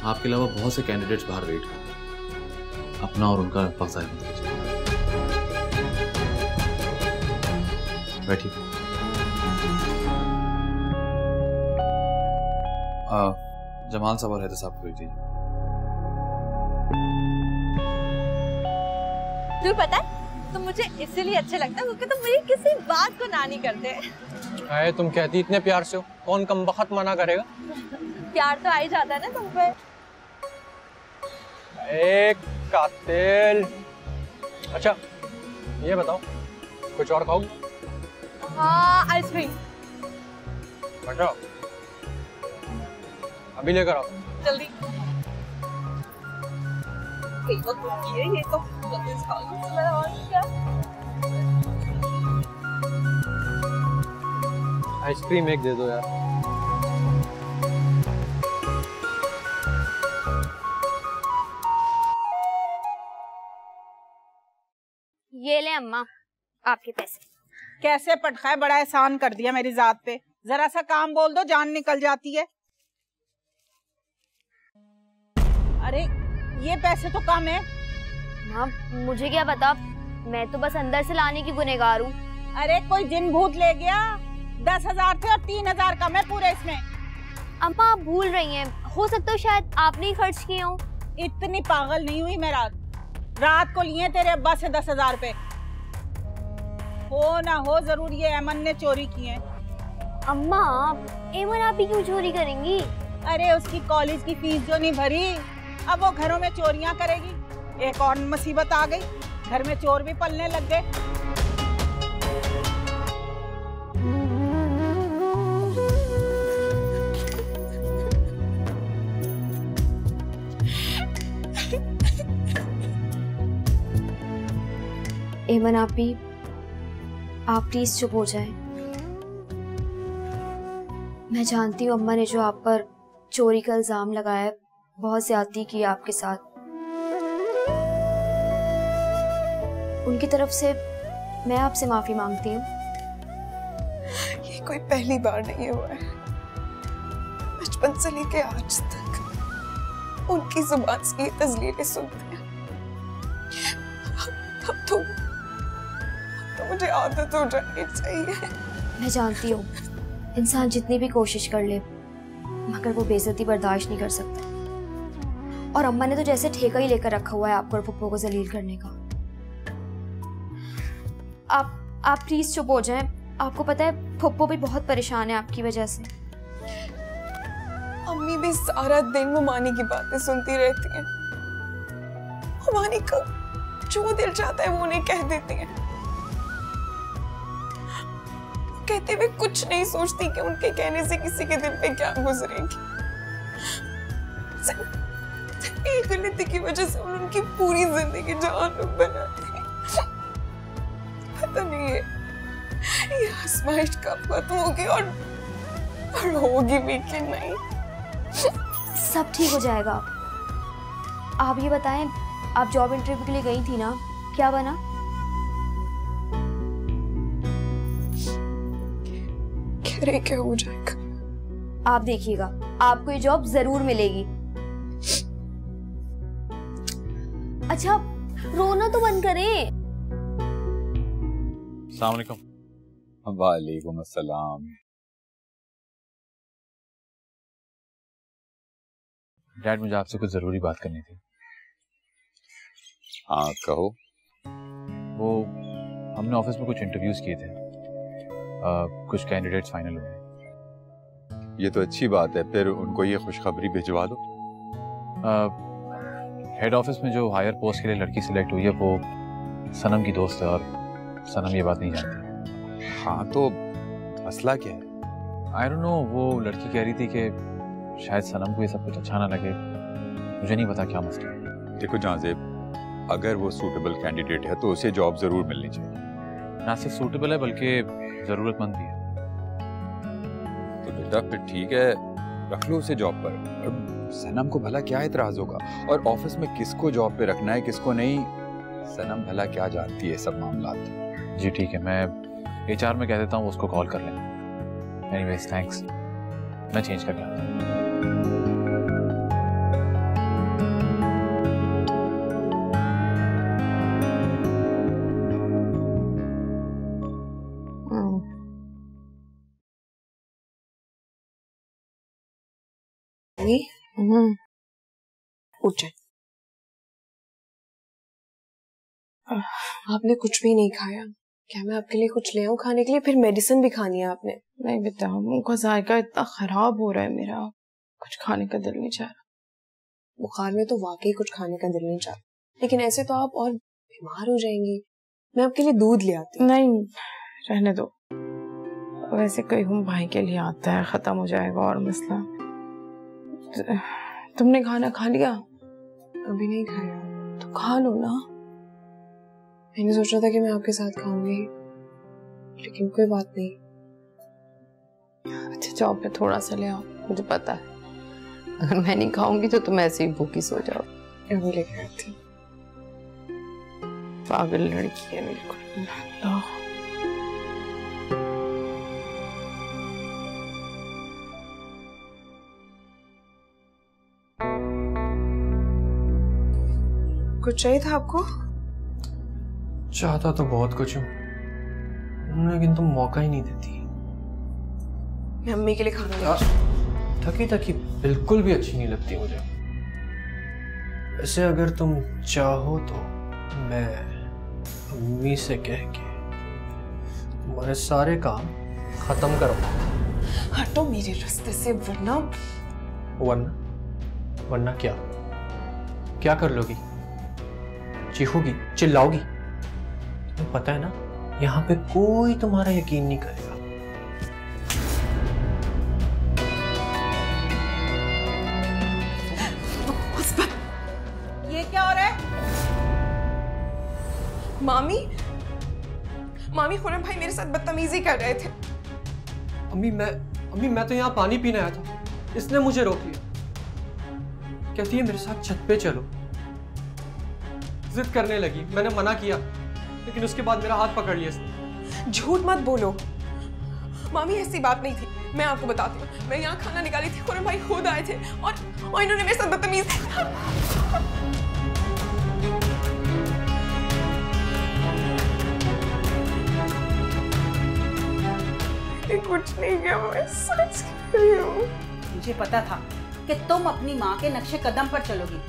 आपके अलावा बहुत से कैंडिडेट्स बाहर वेट कर रहे हैं। अपना और उनका वक्त ज़ाया मत कीजिए। बैठिए। जमाल साहब और हैदर साहब को भेजिए। तू पता है तुम मुझे इसलिए अच्छे लगता है क्योंकि तुम मेरी किसी बात को ना नहीं करते। अरे तुम कहती इतने प्यार से हो, कौन कमबख्त मना करेगा? प्यार तो आ ही जाता है ना तुम पे। एक कातिल। अच्छा ये बताओ, कुछ और खाओगी? हाँ, आइसक्रीम। अच्छा अभी लेकर आओ। जल्दी। ये तो जल्दी से खाओ। और क्या? आइसक्रीम एक दे दो यार। ये ले अम्मा आपके पैसे। कैसे पटखा है, बड़ा एहसान कर दिया मेरी जात पे। जरा सा काम बोल दो जान निकल जाती है। अरे ये पैसे तो कम है। हाँ मुझे क्या पता, मैं तो बस अंदर से लाने की गुनहगार हूँ। अरे कोई जिन भूत ले गया। 10,000 थे और 3,000 कम है पूरे इसमें। अम्मा आप भूल रही हैं, हो सकता है शायद आपने ही खर्च किए हो। इतनी पागल नहीं हुई मैं। रात को लिए तेरे अब्बा से 10,000 रुपए। हो ना हो जरूर ये ऐमन ने चोरी किए। अम्मा ऐमन आप ही क्यों चोरी करेंगी? अरे उसकी कॉलेज की फीस जो नहीं भरी, अब वो घरों में चोरियां करेगी। एक और मुसीबत आ गई, घर में चोर भी पलने लग गए। ऐमन आप प्लीज चुप हो जाएं। मैं जानती हूँ अम्मा ने जो आप पर चोरी का इल्जाम लगाया है, बहुत ज्यादती की आपके साथ। उनकी तरफ से मैं आपसे माफी मांगती हूँ। ये कोई पहली बार नहीं हुआ है। बचपन से लेके आज तक उनकी जुबान से ये तस्लीरें सुनते हैं। अब तो मुझे आदत हो जानी चाहिए। मैं जानती हूँ इंसान जितनी भी कोशिश कर ले मगर वो बेइज्जती बर्दाश्त नहीं कर सकता। और अम्मा ने तो जैसे ठेका ही लेकर रखा हुआ है आपको और पप्पू को जलील करने का। आप प्लीज चुप हो जाएं। आपको पता है पप्पू भी बहुत परेशान है आपकी वजह से। अम्मी भी सारा दिन मुमानी की बातें सुनती रहती हैं। मुमानी को जो दिल चाहता है वो उन्हें कह देती हैं। कहते हुए कुछ नहीं सोचती कि उनके कहने से किसी के दिल पे क्या गुजरेगी। एक गलती की वजह से उनकी पूरी जिंदगी जहन्नुम बना दी। पता नहीं ये आजमाइश कब खत्म होगी और होगी भी कि नहीं। सब ठीक हो जाएगा। आप ये बताएं, आप जॉब इंटरव्यू के लिए गई थी ना, क्या बना? कह रहे क्या हो जाएगा। आप देखिएगा आपको ये जॉब जरूर मिलेगी। अच्छा रोना तो बंद करें। अस्सलाम वालेकुम। वालेकुम अस्सलाम। डैड मुझे आपसे कुछ जरूरी बात करनी थी। हाँ कहो। वो हमने ऑफिस में कुछ इंटरव्यूज किए थे, कुछ कैंडिडेट्स फाइनल हुए। ये तो अच्छी बात है, फिर उनको ये खुशखबरी भिजवा दो। हेड ऑफिस में जो हायर पोस्ट के लिए लड़की सिलेक्ट हुई है वो सनम की दोस्त है और सनम ये बात नहीं जानती। हाँ तो मसला क्या है? आई डोंट नो, वो लड़की कह रही थी कि शायद सनम को ये सब कुछ अच्छा ना लगे। मुझे नहीं पता क्या मसला है। देखो जाज़ेब, अगर वो सूटेबल कैंडिडेट है तो उसे जॉब जरूर मिलनी चाहिए। ना सिर्फ सूटेबल है बल्कि जरूरतमंद भी है। तो बेटा फिर ठीक है, रख लो उसे जॉब पर। सनम को भला क्या एतराज होगा? और ऑफिस में किसको जॉब पे रखना है किसको नहीं, सनम भला क्या जानती है सब मामला। जी ठीक है, मैं HR में कह देता हूँ उसको कॉल कर लें। एनीवेज थैंक्स, मैं चेंज करके आता हूँ। उठ जाए। आपने कुछ भी नहीं खाया, क्या मैं आपके लिए कुछ ले आऊं खाने के लिए? फिर मेडिसिन भी खानी है आपने। नहीं बेटा, मुंह का जायका इतना खराब हो रहा है मेरा, कुछ खाने का दिल नहीं चाह रहा। बुखार में तो वाकई कुछ खाने का दिल नहीं चाहता, लेकिन ऐसे तो आप और बीमार हो जाएंगी। मैं आपके लिए दूध ले आती हूँ। नहीं रहने दो, वैसे कोई हम भाई के लिए आता है, खत्म हो जाएगा और मसला। तुमने खाना खा लिया? अभी नहीं खाया। तो खा लो ना। मैंने सोचा था कि मैं आपके साथ खाऊंगी, लेकिन कोई बात नहीं। अच्छा जाओ, मैं थोड़ा सा ले आओ, मुझे पता है अगर मैं नहीं खाऊंगी तो तुम ऐसे ही भूखी सो जाओ। अभी लेके आती। पागल लड़की है बिल्कुल। लो कुछ चाहिए था आपको? चाहता तो बहुत कुछ हूँ, लेकिन तुम मौका ही नहीं देती। मैं अम्मी के लिए खाना थकी थकी बिल्कुल भी अच्छी नहीं लगती मुझे। वैसे अगर तुम चाहो तो मैं अम्मी से कह के तुम्हारे सारे काम खत्म करवाऊं। हटो मेरे रास्ते से, वरना वरना क्या क्या कर लोगी? चीखोगी, चिल्लाओगी? तुम्हें पता है ना, यहाँ पे कोई तुम्हारा यकीन नहीं करेगा। ये क्या हो रहा है? मामी खुरम भाई मेरे साथ बदतमीजी कर रहे थे। अम्मी मैं तो यहाँ पानी पीने आया था, इसने मुझे रोक लिया। कहती है मेरे साथ छत पे चलो। जिद करने लगी, मैंने मना किया, लेकिन उसके बाद मेरा हाथ पकड़ लिया इसने। झूठ मत बोलो मामी, ऐसी बात नहीं थी। मैं आपको बताती हूँ, मैं यहाँ खाना निकाली थी, खुरम भाई खुद आए थे और इन्होंने मेरे साथ बदतमीजी। कुछ नहीं किया, मैं सच कह रही हूँ। मुझे पता था कि तुम अपनी माँ के नक्शे कदम पर चलोगी,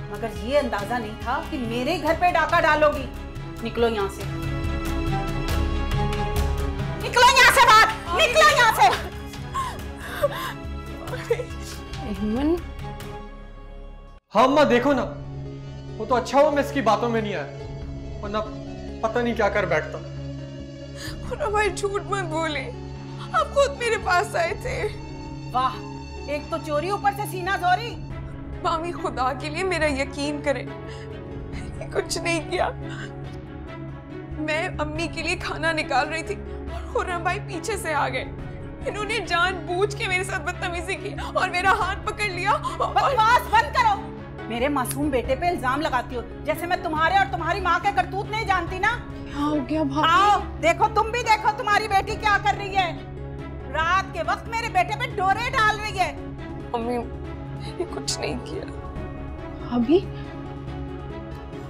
मगर ये अंदाजा नहीं था कि मेरे घर पे डाका डालोगी। निकलो यहाँ से, निकलो यहाँ से, बात निकलो यहाँ से। अहमन, हाँ अम्मा देखो ना, वो तो अच्छा हुआ मैं इसकी बातों में नहीं आया, वरना पता नहीं क्या कर बैठता। खुरम भाई झूठ मत बोले, आप खुद मेरे पास आए थे। वाह, एक तो चोरी ऊपर से सीना चोरी। मामी खुदा के लिए मेरा यकीन करें, कुछ नहीं किया। मैं अम्मी के लिए खाना निकाल रही थी और खुर्रम भाई पीछे से आ गए। इन्होंने जानबूझ के मेरे साथ बदतमीजी की और मेरा हाथ पकड़ लिया। बकवास बंद करो। मेरे मासूम बेटे पे इल्जाम लगाती हो, जैसे मैं तुम्हारे और तुम्हारी माँ के करतूत नहीं जानती ना। क्या हो गया भाभी? आओ देखो, तुम भी देखो तुम्हारी बेटी क्या कर रही है। रात के वक्त मेरे बेटे पे डोरे डाल रही है। मम्मी ये कुछ नहीं किया। भाभी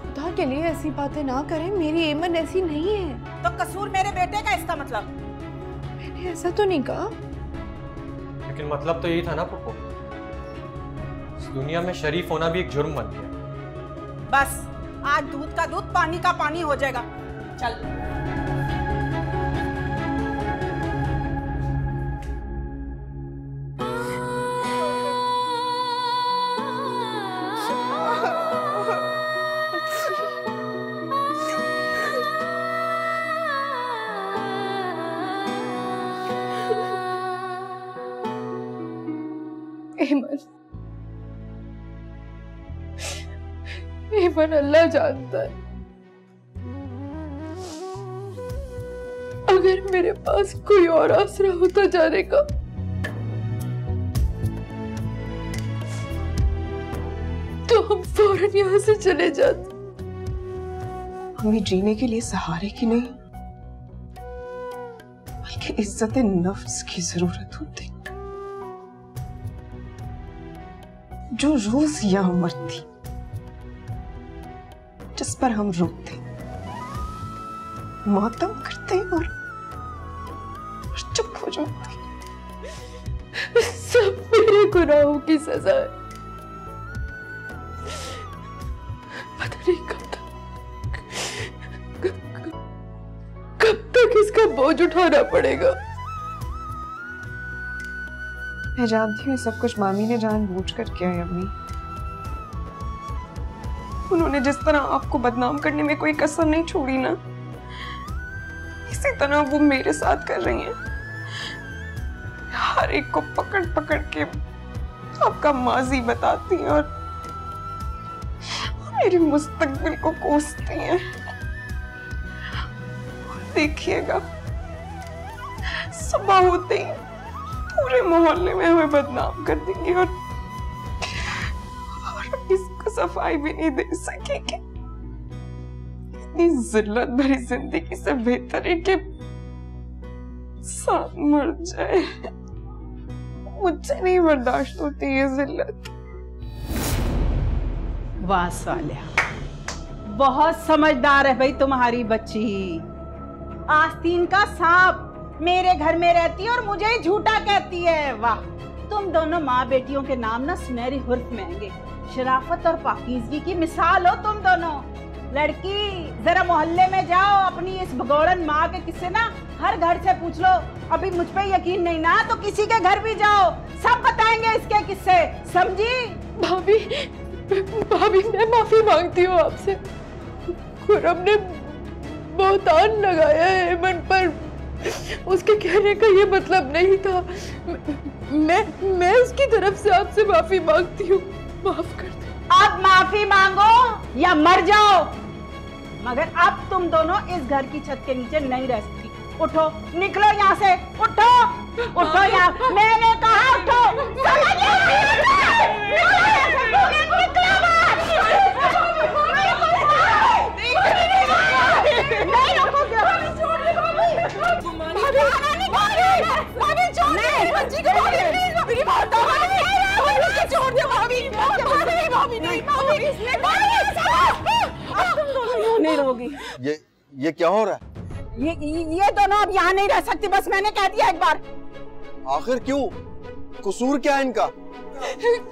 खुदा के लिए ऐसी बातें ना करें, मेरी एमन ऐसी नहीं है। तो कसूर मेरे बेटे का, इसका मतलब? मैंने ऐसा तो नहीं कहा। लेकिन मतलब तो यही था ना पप्पू, इस दुनिया में शरीफ होना भी एक जुर्म बन गया। बस आज दूध का दूध पानी का पानी हो जाएगा। चल एमन अल्लाह जानता है, अगर मेरे पास कोई और आसरा होता जाने का तो हम फौरन यहाँ से चले जाते। हमें जीने के लिए सहारे की नहीं, कि इज्जत नफ्स की जरूरत होती, जो रोज यहाँ मरती, जिस पर हम रोते, मातम करते और चुप हो जाते। सब मेरे गुनाहों की सजा है। पता नहीं कब तक इसका बोझ उठाना पड़ेगा। मैं जानती हूँ सब कुछ मामी ने जानबूझकर किया है अम्मी। उन्होंने जिस तरह आपको बदनाम करने में कोई कसर नहीं छोड़ी ना, इसी तरह वो मेरे साथ कर रही हैं। हर एक को पकड़ पकड़ के आपका माजी बताती हैं और मेरे मुस्तकबिल को कोसती हैं। देखिएगा सुबह होते ही पूरे मोहल्ले में हमें बदनाम कर देंगे और इसको सफाई भी नहीं दे सकेंगे। इतनी जिल्लत भरी जिंदगी से बेहतर है कि साथ मर जाए। मुझसे नहीं बर्दाश्त होती ये जिल्लत। वाह सालिया, बहुत समझदार है भाई तुम्हारी बच्ची। आस्तीन का सांप मेरे घर में रहती है और मुझे ही झूठा कहती है। वाह, तुम दोनों माँ बेटियों के नाम ना सुनहरी हुर्फ में आएंगे। शराफत और पाकीज़गी की मिसाल हो तुम दोनों। लड़की, जरा मोहल्ले में जाओ, अपनी इस भगोड़न माँ के किस्से ना हर घर से पूछ लो। अभी मुझ पे यकीन नहीं ना तो किसी के घर भी जाओ, सब बताएंगे इसके किस्से। समझी? भाभी, भाभी मैं माफी मांगती हूँ आपसे। खुरम ने बहुतान लगाया है एमन पर, उसके कहने का ये मतलब नहीं था। मैं उसकी तरफ से आपसे माफी मांगती हूँ, माफ कर दे। अब माफी मांगो या मर जाओ, मगर अब तुम दोनों इस घर की छत के नीचे नहीं रह सकती। उठो, निकलो यहाँ से, उठो, उठो यहाँ, मैंने कहा उठो। नहीं रहोगी। ये क्या हो रहा है? ये दोनों अब यहाँ नहीं रह सकती, बस मैंने कह दिया एक बार। आखिर क्यों? कसूर क्या है इनका?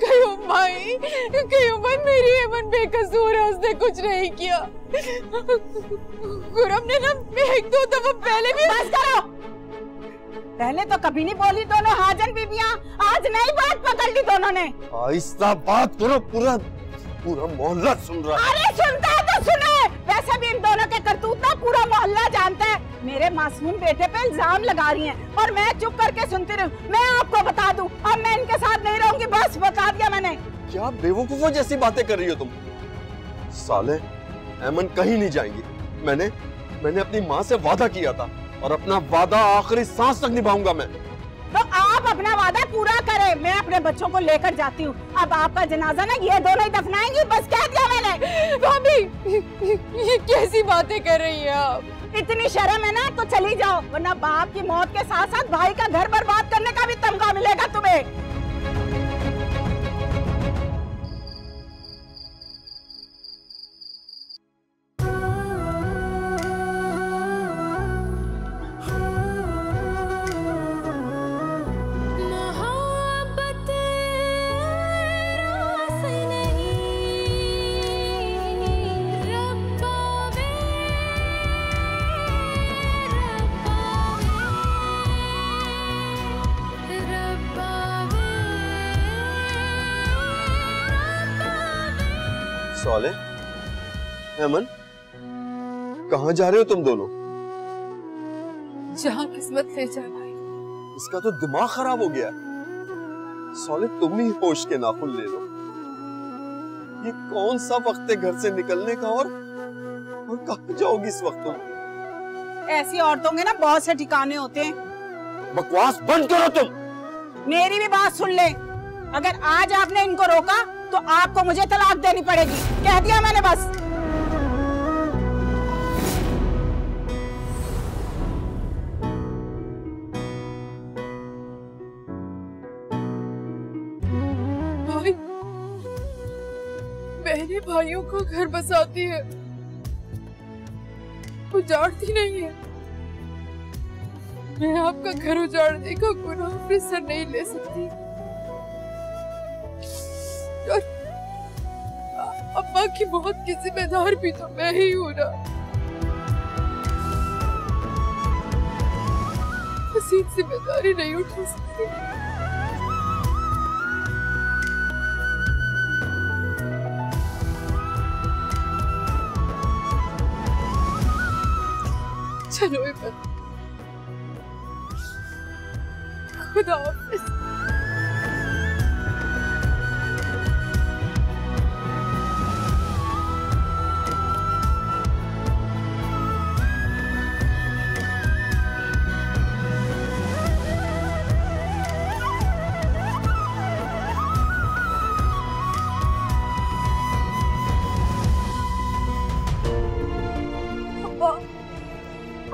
कयूम भाई, कयूमन मेरी एमन बेकसूर है, उसने कुछ नहीं किया। खुरम ने ना एक दो दफा पहले भी। बस करो, पहले तो कभी नहीं बोली दोनों हाजन बीबियां, आज नई बात पकड़ ली दोनों ने। आहिस्ता बात करो, पूरा मोहल्ला सुन रहा है। अरे सुनता है तो सुने, वैसे भी इन दोनों के करतूत ना पूरा मोहल्ला जानता है। मेरे मासूम बेटे पे इल्जाम लगा रही हैं और मैं चुप करके सुनती रहूं। मैं आपको बता दूं, अब मैं इनके साथ नहीं रहूंगी, बस बता दिया मैंने। क्या बेवकूफों जैसी बातें कर रही हो तुम? साले, एमन कहीं नहीं जाएंगी। मैंने अपनी माँ से वादा किया था और अपना वादा आखिरी सांस तक निभाऊंगा मैं। तो आप अपना वादा पूरा करें, मैं अपने बच्चों को लेकर जाती हूँ। अब आपका जनाजा ना ये दोनों ही दफनाएंगी, बस कह दिया मैंने। भाभी, ये कैसी बातें कर रही हैं आप? इतनी शर्म है ना तो चली जाओ, वरना बाप की मौत के साथ साथ भाई का घर बर्बाद करने का भी तमगा मिलेगा तुम्हें। साले, एमन, कहाँ जा रहे हो तुम दोनों? जहाँ किस्मत ले जाए भाई। इसका तो दिमाग खराब हो गया। साले, तुम ही होश के नाखून ले लो। ये कौन सा वक्त है घर से निकलने का और कहाँ जाओगी इस वक्त तुम? ऐसी औरतों के ना बहुत से ठिकाने होते हैं। बकवास बंद करो तुम। मेरी भी बात सुन ले, अगर आज आपने इनको रोका तो आपको मुझे तलाक देनी पड़ेगी, कह दिया मैंने बस। बहने भाइयों को घर बसाती है, उजाड़ती नहीं है। मैं आपका घर उजाड़ने का गुनाह अपने सर नहीं ले सकती। और अम्मा की मौत की जिम्मेदार भी तो मैं ही हूँ ना। ऐसी जिम्मेदारी नहीं उठा सकती। चलो इमन, खुदा हाफिज।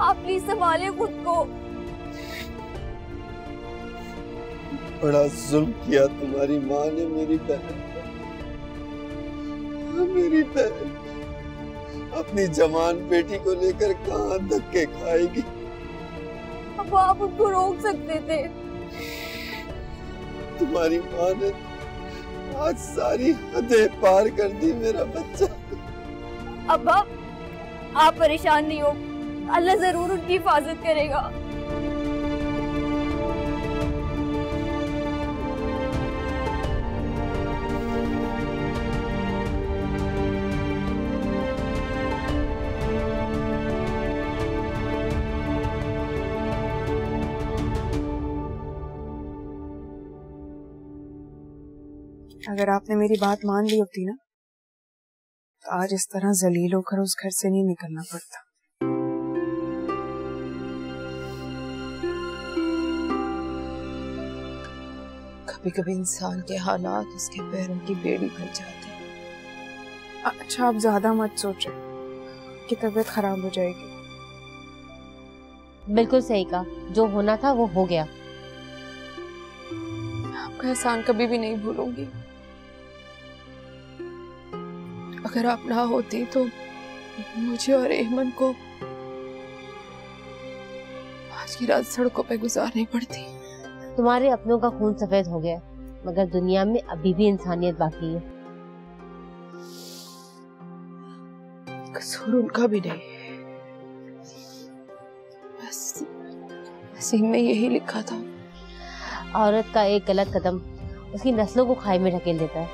आप प्लीज संभालिए खुद को। बड़ा जुल्म किया तुम्हारी माँ ने मेरी बहन पर। मेरी बहन अपनी जवान बेटी को लेकर कहाँ धक्के खाएगी। अब आप उनको रोक सकते थे। तुम्हारी माँ ने आज सारी हदें पार कर दी मेरा बच्चा। अब आप परेशान नहीं हो, अल्लाह जरूर उनकी हिफाजत करेगा। अगर आपने मेरी बात मान ली होती ना, तो आज इस तरह जलील होकर उस घर से नहीं निकलना पड़ता। कभी कभी इंसान के हालात उसके पैरों की बेड़ी बन जाते हैं। अच्छा, आप ज्यादा मत सोचें कि तबीयत खराब हो जाएगी। बिल्कुल सही कहा, जो होना था वो हो गया। आपका एहसान कभी भी नहीं भूलूंगी। अगर आप ना होती तो मुझे और एमन को आज की रात सड़कों पे गुजारनी पड़ती। तुम्हारे अपनों का खून सफेद हो गया, मगर दुनिया में अभी भी इंसानियत बाकी है। कसूर उनका भी नहीं, बस नसीब में यही लिखा था। औरत का एक गलत कदम उसकी नस्लों को खाई में ढकेल देता है।